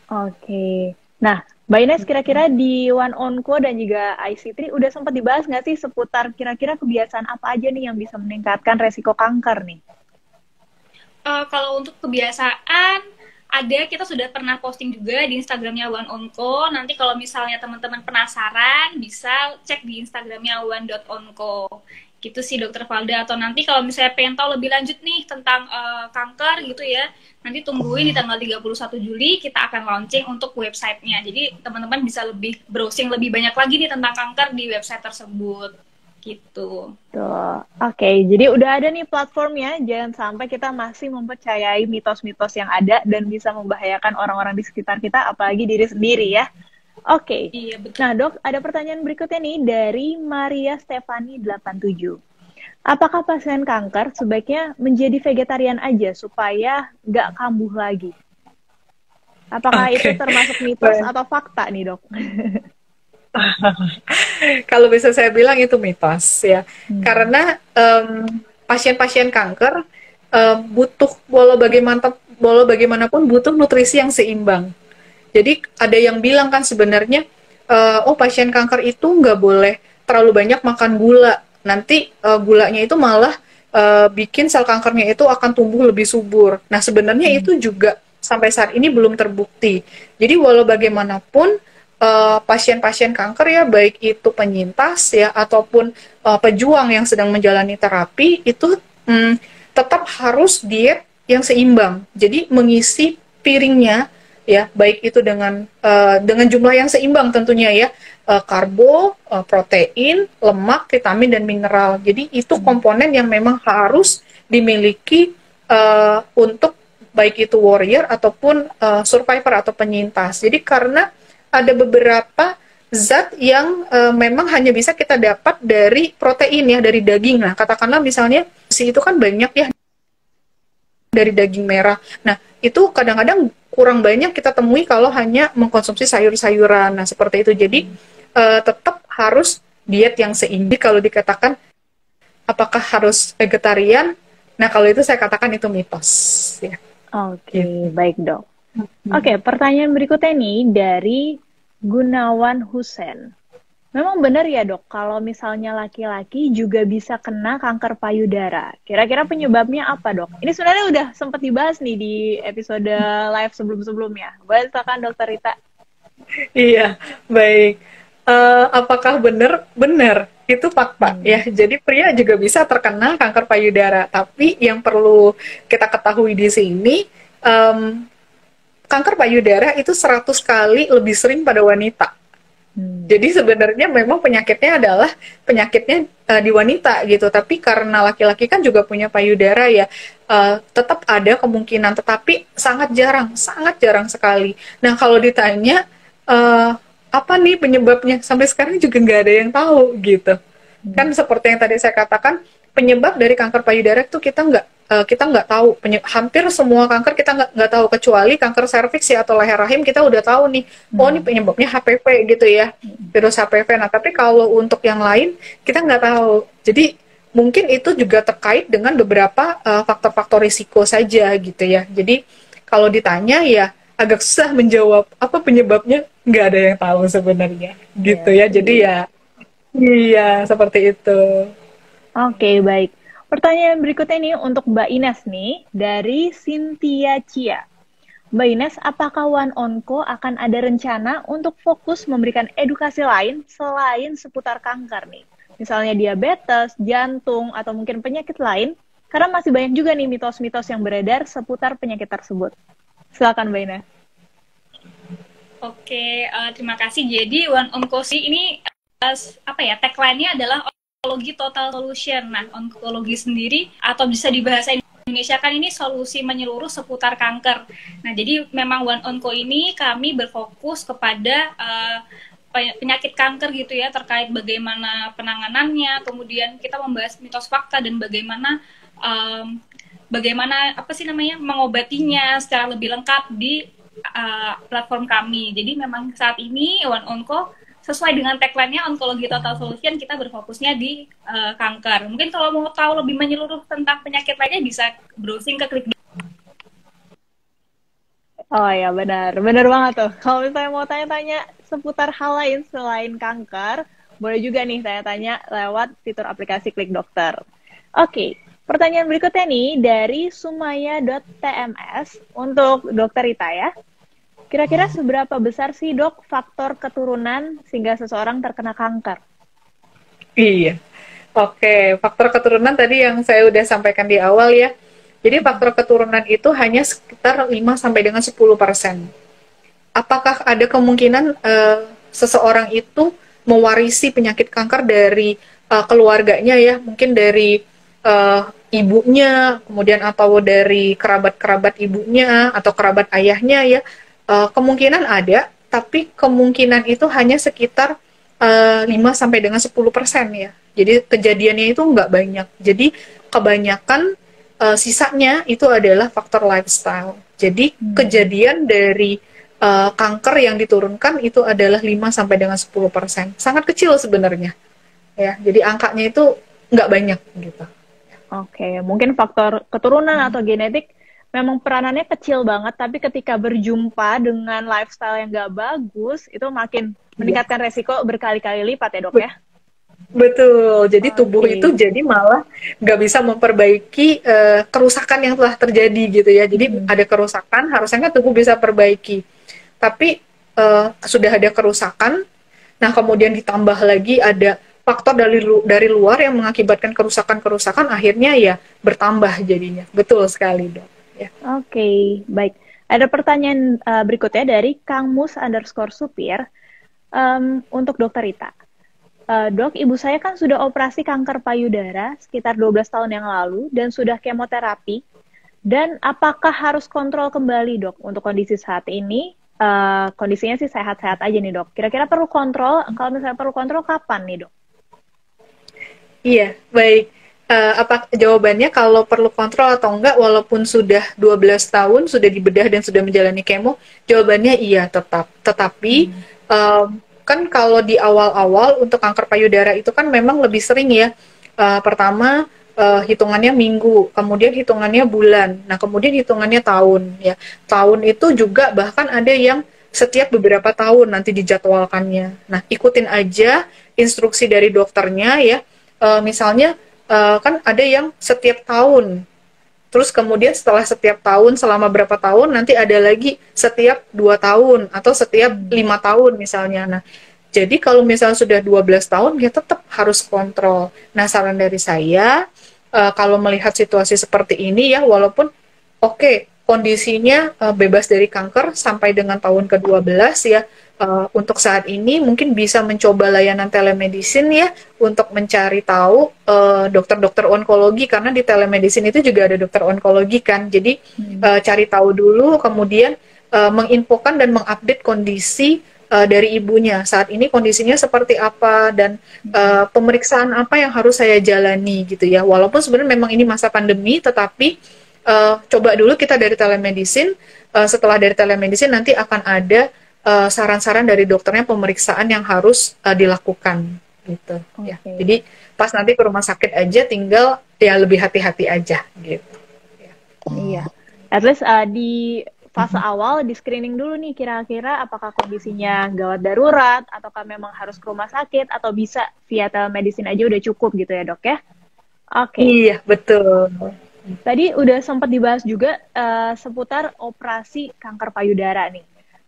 Oke. Nah, Mbak Ines, kira-kira di One Onco dan juga IC3 udah sempat dibahas nggak sih seputar kira-kira kebiasaan apa aja nih yang bisa meningkatkan resiko kanker nih? Kalau untuk kebiasaan, kita sudah pernah posting juga di Instagramnya One Onco. Nanti kalau misalnya teman-teman penasaran, bisa cek di Instagramnya one.onco. Gitu sih Dokter Valda. Atau nanti kalau misalnya pengen tahu lebih lanjut nih tentang kanker gitu ya, nanti tungguin di tanggal 31 Juli kita akan launching untuk websitenya. Jadi teman-teman bisa lebih browsing lebih banyak lagi nih tentang kanker di website tersebut. gitu. Tuh. Oke, jadi udah ada nih platformnya. Jangan sampai kita masih mempercayai mitos-mitos yang ada dan bisa membahayakan orang-orang di sekitar kita, apalagi diri sendiri ya. Oke. Iya, betul. Nah, Dok, ada pertanyaan berikutnya nih dari Maria Stefani 87. Apakah pasien kanker sebaiknya menjadi vegetarian aja supaya nggak kambuh lagi? Apakah itu termasuk mitos atau fakta nih, Dok? Kalau bisa saya bilang itu mitos ya, karena pasien-pasien kanker butuh walau bagaimanapun butuh nutrisi yang seimbang. Jadi ada yang bilang kan sebenarnya, oh pasien kanker itu nggak boleh terlalu banyak makan gula, nanti gulanya itu malah bikin sel kankernya itu akan tumbuh lebih subur. Nah sebenarnya itu juga sampai saat ini belum terbukti. Jadi walau bagaimanapun pasien-pasien kanker ya, baik itu penyintas ya ataupun pejuang yang sedang menjalani terapi itu tetap harus diet yang seimbang. Jadi mengisi piringnya ya, baik itu dengan jumlah yang seimbang tentunya ya, karbo, protein, lemak, vitamin dan mineral. Jadi itu komponen yang memang harus dimiliki untuk baik itu warrior ataupun survivor atau penyintas. Jadi karena ada beberapa zat yang memang hanya bisa kita dapat dari protein ya, dari daging. Nah, katakanlah misalnya itu kan banyak ya dari daging merah. Nah, itu kadang-kadang kurang banyak kita temui kalau hanya mengkonsumsi sayur-sayuran. Nah, seperti itu. Jadi tetap harus diet yang seimbang. Kalau dikatakan apakah harus vegetarian? Nah, kalau itu saya katakan itu mitos. Ya. Oke, baik Dok. Oke, pertanyaan berikutnya nih dari Gunawan Husen. Memang benar ya Dok, kalau misalnya laki-laki juga bisa kena kanker payudara. Kira-kira penyebabnya apa Dok? Ini sebenarnya udah sempat dibahas nih di episode live sebelum-sebelumnya. Boleh silakan Dokter Rita. Iya, baik. Apakah benar? Benar, itu fakta ya. Jadi pria juga bisa terkena kanker payudara. Tapi yang perlu kita ketahui di sini, kanker payudara itu 100 kali lebih sering pada wanita. Jadi sebenarnya memang penyakitnya adalah penyakitnya di wanita gitu. Tapi karena laki-laki kan juga punya payudara ya, tetap ada kemungkinan. Tetapi sangat jarang sekali. Nah kalau ditanya apa nih penyebabnya, sampai sekarang juga nggak ada yang tahu gitu. Kan seperti yang tadi saya katakan, penyebab dari kanker payudara itu kita nggak tahu. Hampir semua kanker kita nggak tahu, kecuali kanker serviks ya atau leher rahim kita udah tahu nih, oh ini penyebabnya HPV gitu ya, virus HPV. Nah tapi kalau untuk yang lain kita nggak tahu. Jadi mungkin itu juga terkait dengan beberapa faktor-faktor risiko saja gitu ya. Jadi kalau ditanya ya agak susah menjawab apa penyebabnya, nggak ada yang tahu sebenarnya gitu ya. Jadi ya iya seperti itu. Oke, baik. Pertanyaan berikutnya nih untuk Mbak Ines nih, dari Cynthia Cia. Mbak Ines, apakah One Onco akan ada rencana untuk fokus memberikan edukasi lain selain seputar kanker nih? Misalnya diabetes, jantung, atau mungkin penyakit lain? Karena masih banyak juga nih mitos-mitos yang beredar seputar penyakit tersebut. Silakan Mbak Ines. Oke, terima kasih. Jadi One Onco ini tagline-nya adalah onkologi total solution. Nah, onkologi sendiri atau bisa dibahasa Indonesia kan ini solusi menyeluruh seputar kanker. Nah, jadi memang One Onco ini kami berfokus kepada penyakit kanker gitu ya, terkait bagaimana penanganannya, kemudian kita membahas mitos fakta dan bagaimana mengobatinya secara lebih lengkap di platform kami. Jadi memang saat ini One Onco sesuai dengan tagline-nya onkologi total solution, kita berfokusnya di kanker. Mungkin kalau mau tahu lebih menyeluruh tentang penyakit lainnya bisa browsing ke Klik. Oh ya benar banget tuh. Kalau misalnya mau tanya-tanya seputar hal lain selain kanker, boleh juga nih tanya-tanya lewat fitur aplikasi Klik Dokter. Oke, pertanyaan berikutnya nih dari sumaya.tms untuk Dokter Rita ya. Kira-kira seberapa besar sih Dok faktor keturunan sehingga seseorang terkena kanker? Iya, oke. Faktor keturunan tadi yang saya udah sampaikan di awal ya. Jadi faktor keturunan itu hanya sekitar 5 sampai dengan 10%. Apakah ada kemungkinan seseorang itu mewarisi penyakit kanker dari keluarganya ya, mungkin dari ibunya, kemudian atau dari kerabat-kerabat ibunya atau kerabat ayahnya ya, kemungkinan ada, tapi kemungkinan itu hanya sekitar 5 sampai dengan 10% ya. Jadi kejadiannya itu nggak banyak. Jadi kebanyakan sisanya itu adalah faktor lifestyle. Jadi kejadian dari kanker yang diturunkan itu adalah 5 sampai dengan 10%. Sangat kecil sebenarnya. Ya, jadi angkanya itu nggak banyak gitu. Oke, mungkin faktor keturunan atau genetik memang peranannya kecil banget, tapi ketika berjumpa dengan lifestyle yang nggak bagus, itu makin meningkatkan resiko berkali-kali lipat ya dok ya? Betul, jadi tubuh itu jadi malah nggak bisa memperbaiki kerusakan yang telah terjadi gitu ya. Jadi ada kerusakan, harusnya kan tubuh bisa perbaiki. Tapi sudah ada kerusakan, nah kemudian ditambah lagi ada faktor dari luar yang mengakibatkan kerusakan-kerusakan, akhirnya ya bertambah jadinya. Betul sekali dok. Ya. Oke, baik. Ada pertanyaan berikutnya dari Kang Mus_Supir untuk Dokter Rita. Dok, ibu saya kan sudah operasi kanker payudara sekitar 12 tahun yang lalu dan sudah kemoterapi. Dan apakah harus kontrol kembali dok untuk kondisi saat ini? Kondisinya sih sehat-sehat aja nih dok. Kira-kira perlu kontrol? Kalau misalnya perlu kontrol, kapan nih dok? Iya, baik. Jawabannya kalau perlu kontrol atau enggak, walaupun sudah 12 tahun, sudah dibedah dan sudah menjalani kemo, jawabannya iya tetap. Tetapi, kan kalau di awal-awal untuk kanker payudara itu kan memang lebih sering ya. Pertama, hitungannya minggu, kemudian hitungannya bulan, nah kemudian hitungannya tahun. Ya. Tahun itu juga bahkan ada yang setiap beberapa tahun nanti dijadwalkannya. Nah, ikutin aja instruksi dari dokternya ya. Misalnya kan ada yang setiap tahun, terus kemudian setelah setiap tahun selama berapa tahun nanti ada lagi setiap 2 tahun atau setiap 5 tahun misalnya. Nah, jadi kalau misalnya sudah 12 tahun ya tetap harus kontrol. Nah, saran dari saya kalau melihat situasi seperti ini ya, walaupun kondisinya bebas dari kanker sampai dengan tahun ke-12 ya, untuk saat ini mungkin bisa mencoba layanan telemedicine ya, untuk mencari tahu dokter-dokter onkologi, karena di telemedicine itu juga ada dokter onkologi kan. Jadi cari tahu dulu, kemudian menginfokan dan mengupdate kondisi dari ibunya. Saat ini kondisinya seperti apa dan pemeriksaan apa yang harus saya jalani gitu ya. Walaupun sebenarnya memang ini masa pandemi, tetapi coba dulu kita dari telemedicine. Setelah dari telemedicine nanti akan ada saran-saran dari dokternya, pemeriksaan yang harus dilakukan gitu. Ya. Jadi pas nanti ke rumah sakit aja tinggal ya lebih hati-hati aja gitu. Ya. Iya. At least di fase awal di screening dulu nih, kira-kira apakah kondisinya gawat darurat ataukah memang harus ke rumah sakit atau bisa via telemedicine aja udah cukup gitu ya dok ya? Oke. Iya betul. Tadi udah sempat dibahas juga seputar operasi kanker payudara nih.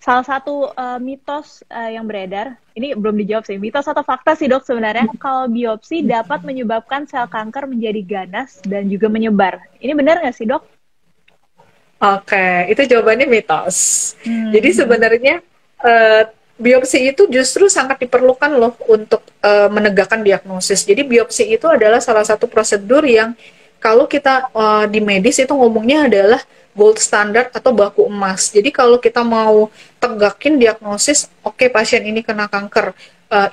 Salah satu mitos yang beredar, ini belum dijawab sih, mitos atau fakta sih dok sebenarnya, kalau biopsi dapat menyebabkan sel kanker menjadi ganas dan juga menyebar. Ini benar nggak sih dok? Oke, itu jawabannya mitos. Jadi sebenarnya biopsi itu justru sangat diperlukan loh untuk menegakkan diagnosis. Jadi biopsi itu adalah salah satu prosedur yang kalau kita di medis itu ngomongnya adalah gold standard atau baku emas. Jadi kalau kita mau tegakin diagnosis, pasien ini kena kanker,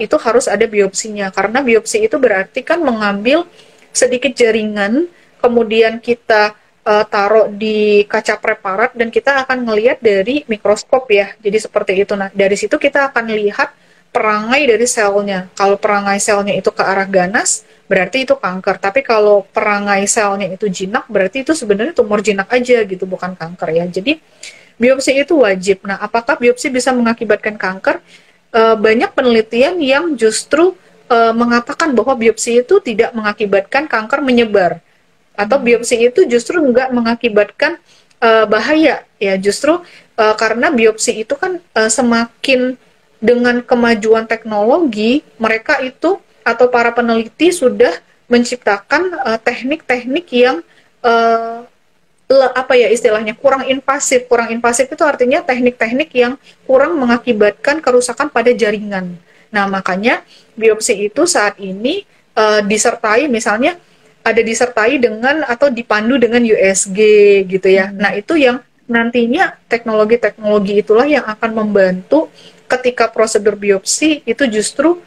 itu harus ada biopsinya. Karena biopsi itu berarti kan mengambil sedikit jaringan, kemudian kita taruh di kaca preparat dan kita akan ngelihat dari mikroskop ya. Jadi seperti itu. Nah, dari situ kita akan lihat perangai dari selnya. Kalau perangai selnya itu ke arah ganas, berarti itu kanker. Tapi kalau perangai selnya itu jinak, berarti itu sebenarnya tumor jinak aja gitu, bukan kanker ya. Jadi biopsi itu wajib. Nah, apakah biopsi bisa mengakibatkan kanker? Banyak penelitian yang justru mengatakan bahwa biopsi itu tidak mengakibatkan kanker menyebar. Atau biopsi itu justru enggak mengakibatkan bahaya. Ya, justru karena biopsi itu kan semakin dengan kemajuan teknologi, mereka itu atau para peneliti sudah menciptakan teknik-teknik yang istilahnya kurang invasif. Kurang invasif itu artinya teknik-teknik yang kurang mengakibatkan kerusakan pada jaringan. Nah, makanya biopsi itu saat ini disertai misalnya ada disertai dengan atau dipandu dengan USG gitu ya. Nah, itu yang nantinya teknologi-teknologi itulah yang akan membantu ketika prosedur biopsi itu justru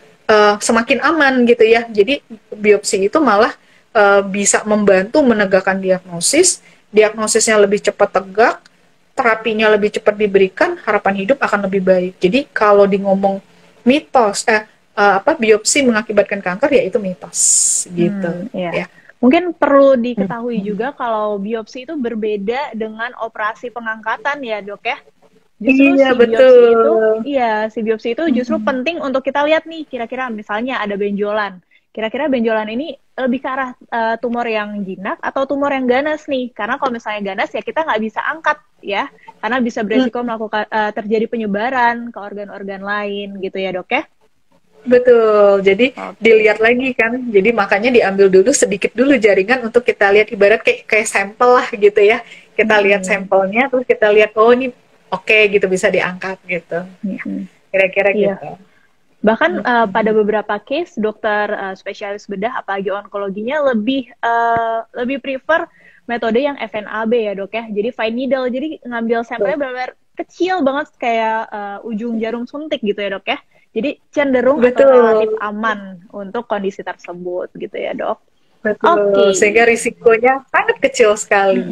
semakin aman gitu ya. Jadi biopsi itu malah bisa membantu menegakkan diagnosisnya lebih cepat tegak, terapinya lebih cepat diberikan, harapan hidup akan lebih baik. Jadi kalau di ngomong mitos, biopsi mengakibatkan kanker, ya itu mitos gitu. Iya. Ya. Mungkin perlu diketahui juga kalau biopsi itu berbeda dengan operasi pengangkatan ya dok ya. Justru iya, si betul. biopsi itu, si biopsi itu justru penting untuk kita lihat nih, kira-kira misalnya ada benjolan. Kira-kira benjolan ini lebih ke arah tumor yang jinak atau tumor yang ganas nih. Karena kalau misalnya ganas ya kita nggak bisa angkat ya, karena bisa beresiko melakukan terjadi penyebaran ke organ-organ lain gitu ya dok ya. Betul, jadi dilihat lagi kan, jadi makanya diambil dulu sedikit dulu jaringan untuk kita lihat, ibarat kayak sampel lah gitu ya, kita lihat sampelnya, terus kita lihat, oh ini oke gitu, bisa diangkat gitu, kira-kira gitu. Bahkan pada beberapa case, dokter spesialis bedah, apalagi onkologinya, lebih prefer metode yang FNAB ya dok ya, jadi fine needle, jadi ngambil sampelnya benar-benar kecil banget, kayak ujung jarum suntik gitu ya dok ya. Jadi cenderung atau relatif aman untuk kondisi tersebut gitu ya dok. Betul, sehingga risikonya sangat kecil sekali.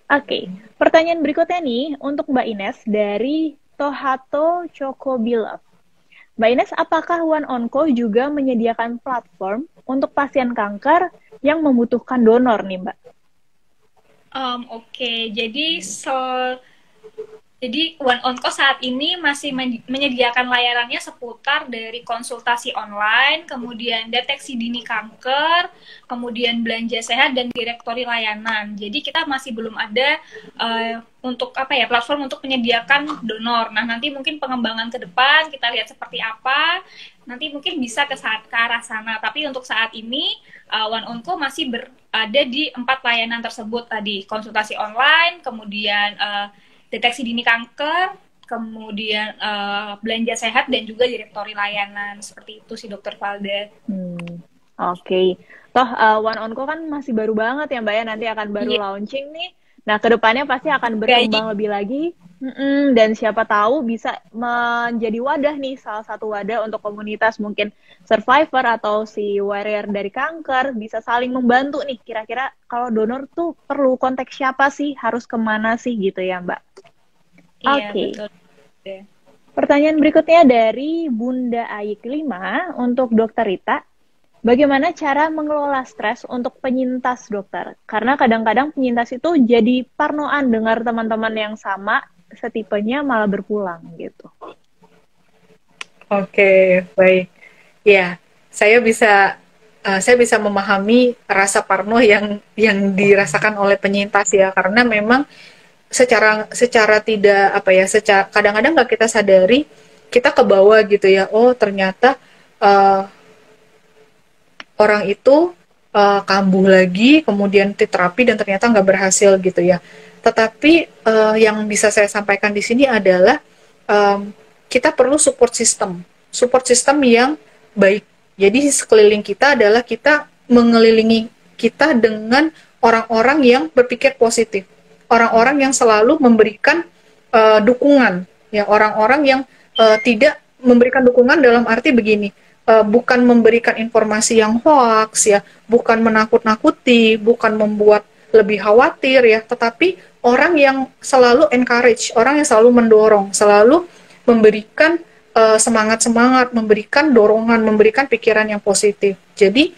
Oke, pertanyaan berikutnya nih untuk Mbak Ines dari Tohato Chocobilaf. Mbak Ines, apakah One Onco juga menyediakan platform untuk pasien kanker yang membutuhkan donor nih Mbak? Oke, jadi One Onco saat ini masih menyediakan layanannya seputar dari konsultasi online, kemudian deteksi dini kanker, kemudian belanja sehat dan direktori layanan. Jadi kita masih belum ada platform untuk menyediakan donor. Nah, nanti mungkin pengembangan ke depan kita lihat seperti apa. Nanti mungkin bisa ke arah sana. Tapi untuk saat ini One Onco masih berada di 4 layanan tersebut tadi, konsultasi online, kemudian deteksi dini kanker, kemudian belanja sehat, dan juga direktori layanan. Seperti itu sih Dokter Valda. Oke. Toh One Onco kan masih baru banget ya Mbak ya, nanti akan baru launching nih. Nah, kedepannya pasti akan berkembang lebih lagi. Dan siapa tahu bisa menjadi wadah nih, salah satu wadah untuk komunitas mungkin survivor atau si warrior dari kanker, bisa saling membantu nih. Kira-kira kalau donor tuh perlu kontak siapa sih, harus kemana sih gitu ya Mbak? Iya, betul. Pertanyaan berikutnya dari Bunda Ayik 5 untuk Dokter Rita. Bagaimana cara mengelola stres untuk penyintas dokter? Karena kadang-kadang penyintas itu jadi parnoan dengar teman-teman yang sama, setipenya malah berpulang gitu. Oke, baik. Ya, saya bisa memahami rasa parno yang dirasakan oleh penyintas ya, karena memang secara tidak kadang-kadang nggak kita sadari, kita ke bawah gitu ya. Oh, ternyata orang itu kambuh lagi, kemudian terapi dan ternyata nggak berhasil gitu ya. Tetapi yang bisa saya sampaikan di sini adalah kita perlu support system yang baik. Jadi sekeliling kita adalah kita mengelilingi kita dengan orang-orang yang berpikir positif, orang-orang yang selalu memberikan dukungan, ya, orang-orang yang tidak memberikan dukungan dalam arti begini. Bukan memberikan informasi yang hoax ya, bukan menakut-nakuti, bukan membuat lebih khawatir ya, tetapi orang yang selalu encourage, orang yang selalu mendorong, selalu memberikan semangat-semangat, memberikan dorongan, memberikan pikiran yang positif. Jadi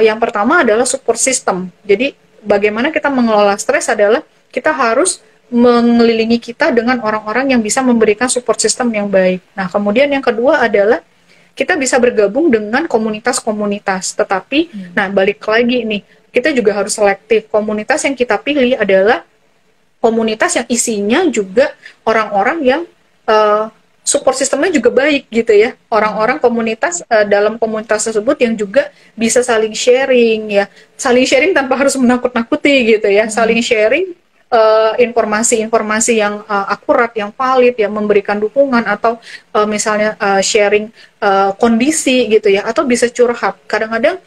yang pertama adalah support system. Jadi bagaimana kita mengelola stres adalah kita harus mengelilingi kita dengan orang-orang yang bisa memberikan support system yang baik. Nah, kemudian yang kedua adalah kita bisa bergabung dengan komunitas-komunitas, tetapi, nah balik lagi nih, kita juga harus selektif. Komunitas yang kita pilih adalah komunitas yang isinya juga orang-orang yang support sistemnya juga baik gitu ya. Orang-orang komunitas dalam komunitas tersebut yang juga bisa saling sharing ya, saling sharing tanpa harus menakut-nakuti gitu ya, saling sharing informasi-informasi yang akurat, yang valid, yang memberikan dukungan, atau misalnya sharing kondisi gitu ya, atau bisa curhat. Kadang-kadang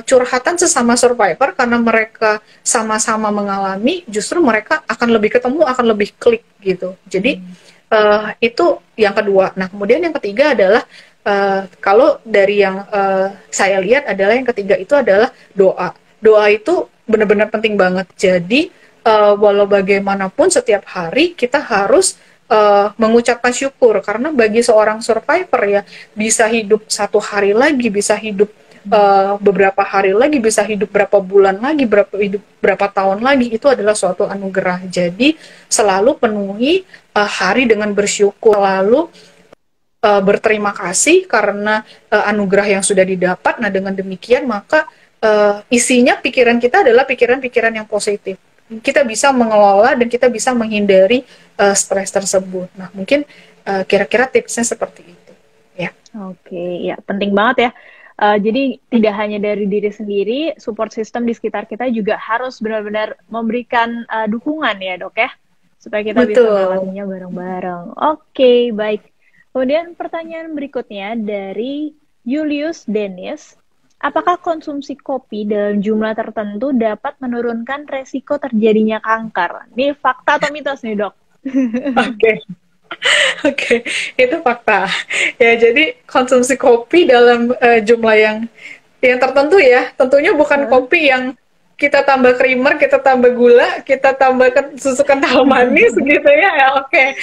curhatan sesama survivor karena mereka sama-sama mengalami, justru mereka akan lebih ketemu, akan lebih klik gitu. Jadi itu yang kedua. Nah, kemudian yang ketiga adalah kalau dari yang saya lihat adalah yang ketiga itu adalah doa. Doa itu benar-benar penting banget. Jadi walau bagaimanapun setiap hari kita harus mengucapkan syukur, karena bagi seorang survivor ya, bisa hidup 1 hari lagi, bisa hidup beberapa hari lagi, bisa hidup berapa bulan lagi, berapa tahun lagi, itu adalah suatu anugerah. Jadi selalu penuhi hari dengan bersyukur, lalu berterima kasih karena anugerah yang sudah didapat. Nah, dengan demikian maka isinya pikiran kita adalah pikiran-pikiran yang positif. Kita bisa mengelola dan kita bisa menghindari stres tersebut. Nah, mungkin kira-kira tipsnya seperti itu. Ya. Oke, ya penting banget ya. Jadi tidak hanya dari diri sendiri, support system di sekitar kita juga harus benar-benar memberikan dukungan ya dok ya, supaya kita bisa melewatinya bareng-bareng. Oke, baik. Kemudian pertanyaan berikutnya dari Julius Dennis. Apakah konsumsi kopi dalam jumlah tertentu dapat menurunkan resiko terjadinya kanker? Ini fakta atau mitos nih dok? Oke, itu fakta. Ya, jadi konsumsi kopi dalam jumlah yang tertentu ya, tentunya bukan kopi yang kita tambah creamer, kita tambah gula, kita tambahkan susu kental manis gitu ya. Oke.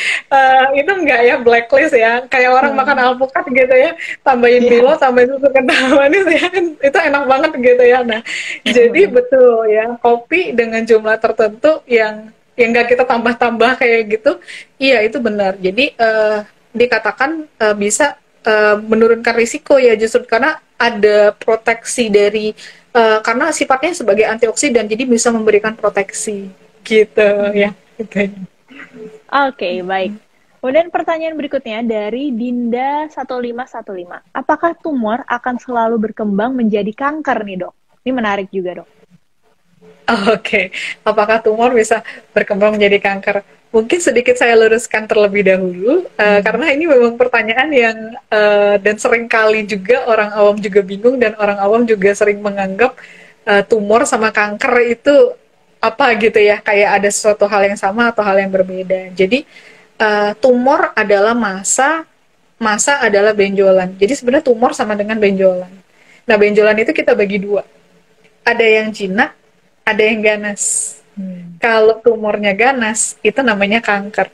Itu enggak ya, blacklist ya. Kayak orang makan alpukat gitu ya, tambahin Milo, tambahin susu kental manis ya. Itu enak banget gitu ya. Nah, jadi betul ya, kopi dengan jumlah tertentu yang nggak kita tambah-tambah kayak gitu, iya itu benar. Jadi dikatakan bisa menurunkan risiko ya, justru karena ada proteksi dari karena sifatnya sebagai antioksidan, jadi bisa memberikan proteksi gitu ya. Oke, baik. Kemudian pertanyaan berikutnya dari Dinda 1515. Apakah tumor akan selalu berkembang menjadi kanker nih dok? Ini menarik juga dok. Oke. Apakah tumor bisa berkembang menjadi kanker? Mungkin sedikit saya luruskan terlebih dahulu, karena ini memang pertanyaan yang dan sering kali juga orang awam juga bingung, dan orang awam juga sering menganggap tumor sama kanker itu apa gitu ya, kayak ada sesuatu hal yang sama atau hal yang berbeda. Jadi tumor adalah massa adalah benjolan. Jadi sebenarnya tumor sama dengan benjolan. Nah, benjolan itu kita bagi dua. Ada yang jinak, ada yang ganas. Kalau tumornya ganas, itu namanya kanker.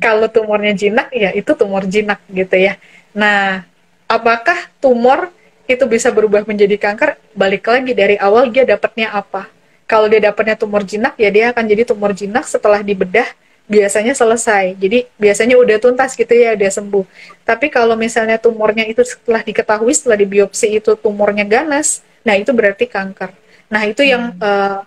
Kalau tumornya jinak, ya itu tumor jinak gitu ya. Nah, apakah tumor itu bisa berubah menjadi kanker? Balik lagi dari awal dia dapatnya apa. Kalau dia dapatnya tumor jinak, ya dia akan jadi tumor jinak. Setelah dibedah, biasanya selesai. Jadi biasanya udah tuntas gitu ya, udah sembuh. Tapi kalau misalnya tumornya itu setelah diketahui, setelah dibiopsi itu tumornya ganas, nah itu berarti kanker. Nah, itu yang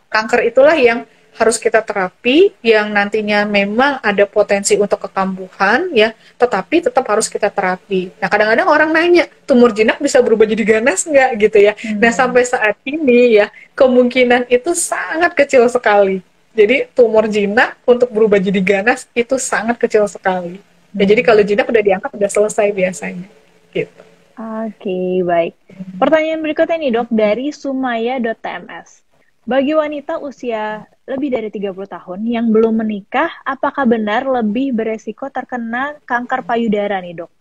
kanker itulah yang harus kita terapi, yang nantinya memang ada potensi untuk kekambuhan ya, tetapi tetap harus kita terapi. Nah, kadang-kadang orang nanya, tumor jinak bisa berubah jadi ganas nggak gitu ya. Nah, sampai saat ini ya, kemungkinan itu sangat kecil sekali. Jadi tumor jinak untuk berubah jadi ganas itu sangat kecil sekali. Ya, jadi kalau jinak udah diangkat udah selesai biasanya gitu. Oke, baik. Pertanyaan berikutnya nih dok, dari sumaya.tms. Bagi wanita usia lebih dari 30 tahun yang belum menikah, apakah benar lebih beresiko terkena kanker payudara nih dok?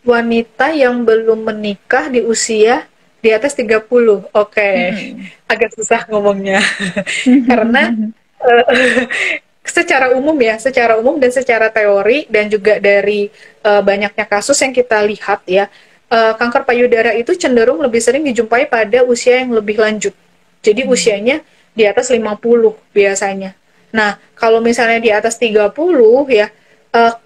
Wanita yang belum menikah di usia di atas 30, oke. Agak susah ngomongnya. Karena secara umum dan secara teori dan juga dari banyaknya kasus yang kita lihat ya, kanker payudara itu cenderung lebih sering dijumpai pada usia yang lebih lanjut. Jadi usianya di atas 50 biasanya. Nah, kalau misalnya di atas 30 ya,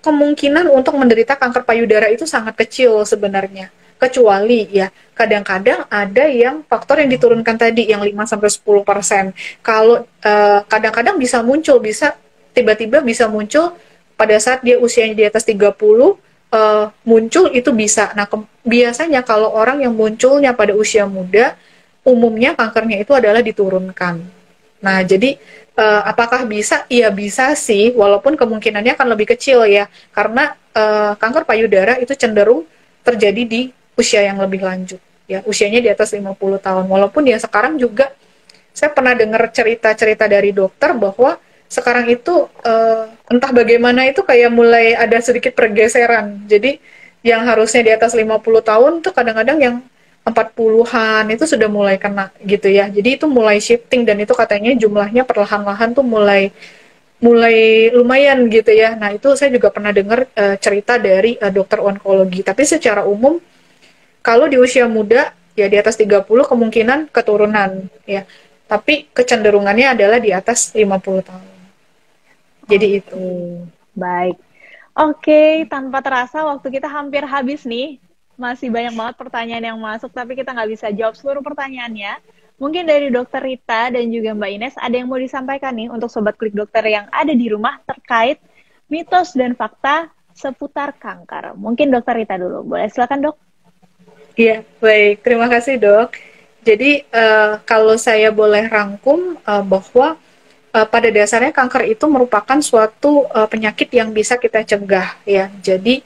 kemungkinan untuk menderita kanker payudara itu sangat kecil sebenarnya. Kecuali ya, kadang-kadang ada yang faktor yang diturunkan tadi yang 5-10%. Kalau kadang-kadang bisa tiba-tiba bisa muncul pada saat dia usianya di atas 30, muncul itu bisa. Nah, biasanya kalau orang yang munculnya pada usia muda, umumnya kankernya itu adalah diturunkan Nah, jadi apakah bisa? Iya bisa sih, walaupun kemungkinannya akan lebih kecil ya, karena kanker payudara itu cenderung terjadi di usia yang lebih lanjut, ya, usianya di atas 50 tahun. Walaupun ya sekarang juga saya pernah dengar cerita-cerita dari dokter bahwa sekarang itu entah bagaimana itu kayak mulai ada sedikit pergeseran. Jadi yang harusnya di atas 50 tahun tuh kadang-kadang yang 40-an itu sudah mulai kena gitu ya. Jadi itu mulai shifting dan itu katanya jumlahnya perlahan-lahan tuh mulai mulai lumayan gitu ya. Nah, itu saya juga pernah dengar cerita dari dokter onkologi. Tapi secara umum kalau di usia muda ya di atas 30 kemungkinan keturunan ya. Tapi kecenderungannya adalah di atas 50 tahun. Jadi itu. Baik. Oke, tanpa terasa waktu kita hampir habis nih. Masih banyak banget pertanyaan yang masuk, tapi kita nggak bisa jawab seluruh pertanyaannya. Mungkin dari Dokter Rita dan juga Mbak Ines, ada yang mau disampaikan nih untuk Sobat Klik Dokter yang ada di rumah terkait mitos dan fakta seputar kanker. Mungkin Dokter Rita dulu. Boleh silakan, Dok? Iya, baik. Terima kasih, Dok. Jadi, kalau saya boleh rangkum bahwa pada dasarnya kanker itu merupakan suatu penyakit yang bisa kita cegah, ya. Jadi,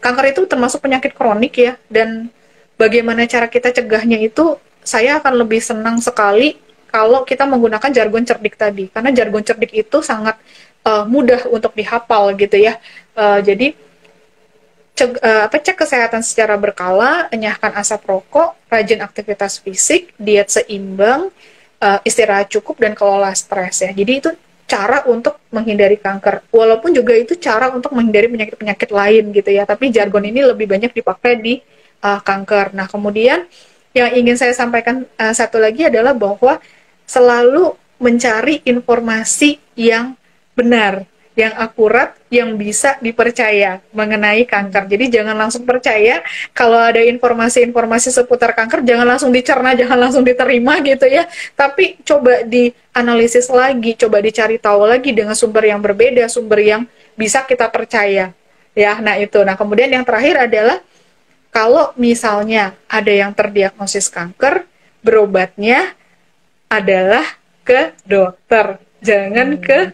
kanker itu termasuk penyakit kronik ya, dan bagaimana cara kita cegahnya itu, saya akan lebih senang sekali kalau kita menggunakan jargon cerdik tadi, karena jargon cerdik itu sangat mudah untuk dihafal gitu ya. Jadi cek kesehatan secara berkala, enyahkan asap rokok, rajin aktivitas fisik, diet seimbang, istirahat cukup dan kelola stres ya. Jadi itu cara untuk menghindari kanker. Walaupun juga itu cara untuk menghindari penyakit-penyakit lain gitu ya. Tapi jargon ini lebih banyak dipakai di kanker. Nah, kemudian yang ingin saya sampaikan satu lagi adalah bahwa selalu mencari informasi yang benar, yang akurat, yang bisa dipercaya mengenai kanker. Jadi jangan langsung percaya kalau ada informasi-informasi seputar kanker, jangan langsung dicerna, jangan langsung diterima gitu ya. Tapi coba dianalisis lagi, coba dicari tahu lagi dengan sumber yang berbeda, sumber yang bisa kita percaya. Ya, nah itu. Nah, kemudian yang terakhir adalah kalau misalnya ada yang terdiagnosis kanker, berobatnya adalah ke dokter, jangan ke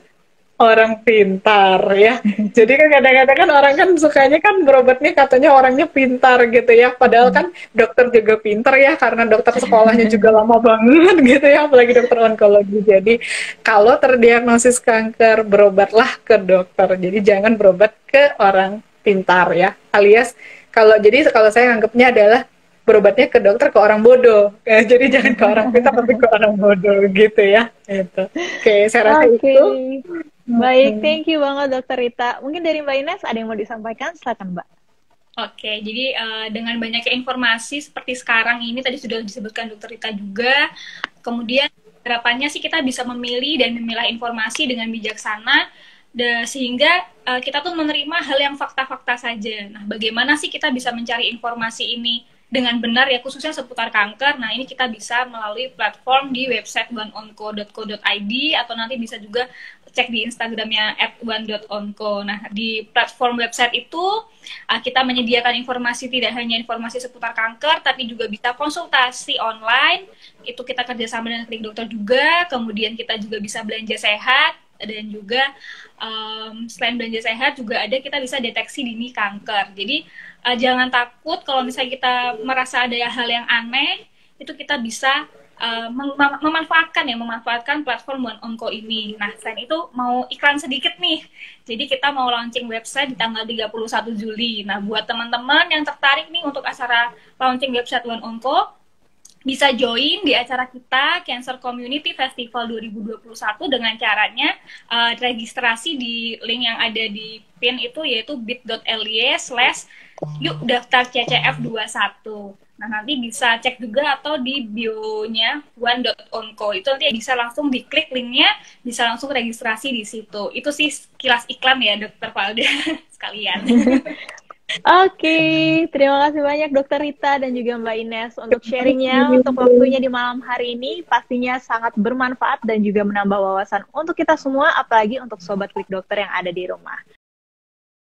orang pintar ya. Jadi kan kadang-kadang kan orang kan sukanya kan berobatnya katanya orangnya pintar gitu ya. Padahal kan dokter juga pintar ya, karena dokter sekolahnya juga lama banget gitu ya, apalagi dokter onkologi. Jadi kalau terdiagnosis kanker, berobatlah ke dokter. Jadi jangan berobat ke orang pintar ya. Alias kalau saya anggapnya adalah berobatnya ke dokter ke orang bodoh. Jadi jangan ke orang pintar tapi ke orang bodoh gitu ya. Itu. Oke, saya rasa itu. Baik, thank you banget Dokter Rita. Mungkin dari Mbak Ines ada yang mau disampaikan? Silakan, Mbak. Oke, jadi dengan banyaknya informasi seperti sekarang ini tadi sudah disebutkan Dokter Rita juga. Kemudian harapannya sih kita bisa memilih dan memilah informasi dengan bijaksana sehingga kita tuh menerima hal yang fakta-fakta saja. Nah, bagaimana sih kita bisa mencari informasi ini dengan benar ya, khususnya seputar kanker. Nah, ini kita bisa melalui platform di website oneonco.co.id atau nanti bisa juga cek di Instagramnya @one.onco. Nah, di platform website itu kita menyediakan informasi, tidak hanya informasi seputar kanker, tapi juga bisa konsultasi online. Itu kita kerjasama dengan Klik Dokter juga. Kemudian kita juga bisa belanja sehat, dan juga selain belanja sehat juga ada kita bisa deteksi dini kanker. Jadi jangan takut kalau misalnya kita merasa ada hal yang aneh, itu kita bisa memanfaatkan platform One Onco ini. Nah, selain itu mau iklan sedikit nih. Jadi kita mau launching website di tanggal 31 Juli. Nah, buat teman-teman yang tertarik nih untuk acara launching website One Onco, bisa join di acara kita Cancer Community Festival 2021 dengan caranya registrasi di link yang ada di pin itu, yaitu bit.ly/yuk daftar CCF21. Nah, nanti bisa cek juga atau di bio-nya one.onco. Itu nanti bisa langsung diklik linknya, bisa langsung registrasi di situ. Itu sih kilas iklan ya, Dokter Valda sekalian. Oke, terima kasih banyak Dokter Rita dan juga Mbak Ines untuk sharingnya, untuk waktunya di malam hari ini. Pastinya sangat bermanfaat dan juga menambah wawasan untuk kita semua, apalagi untuk Sobat Klik Dokter yang ada di rumah.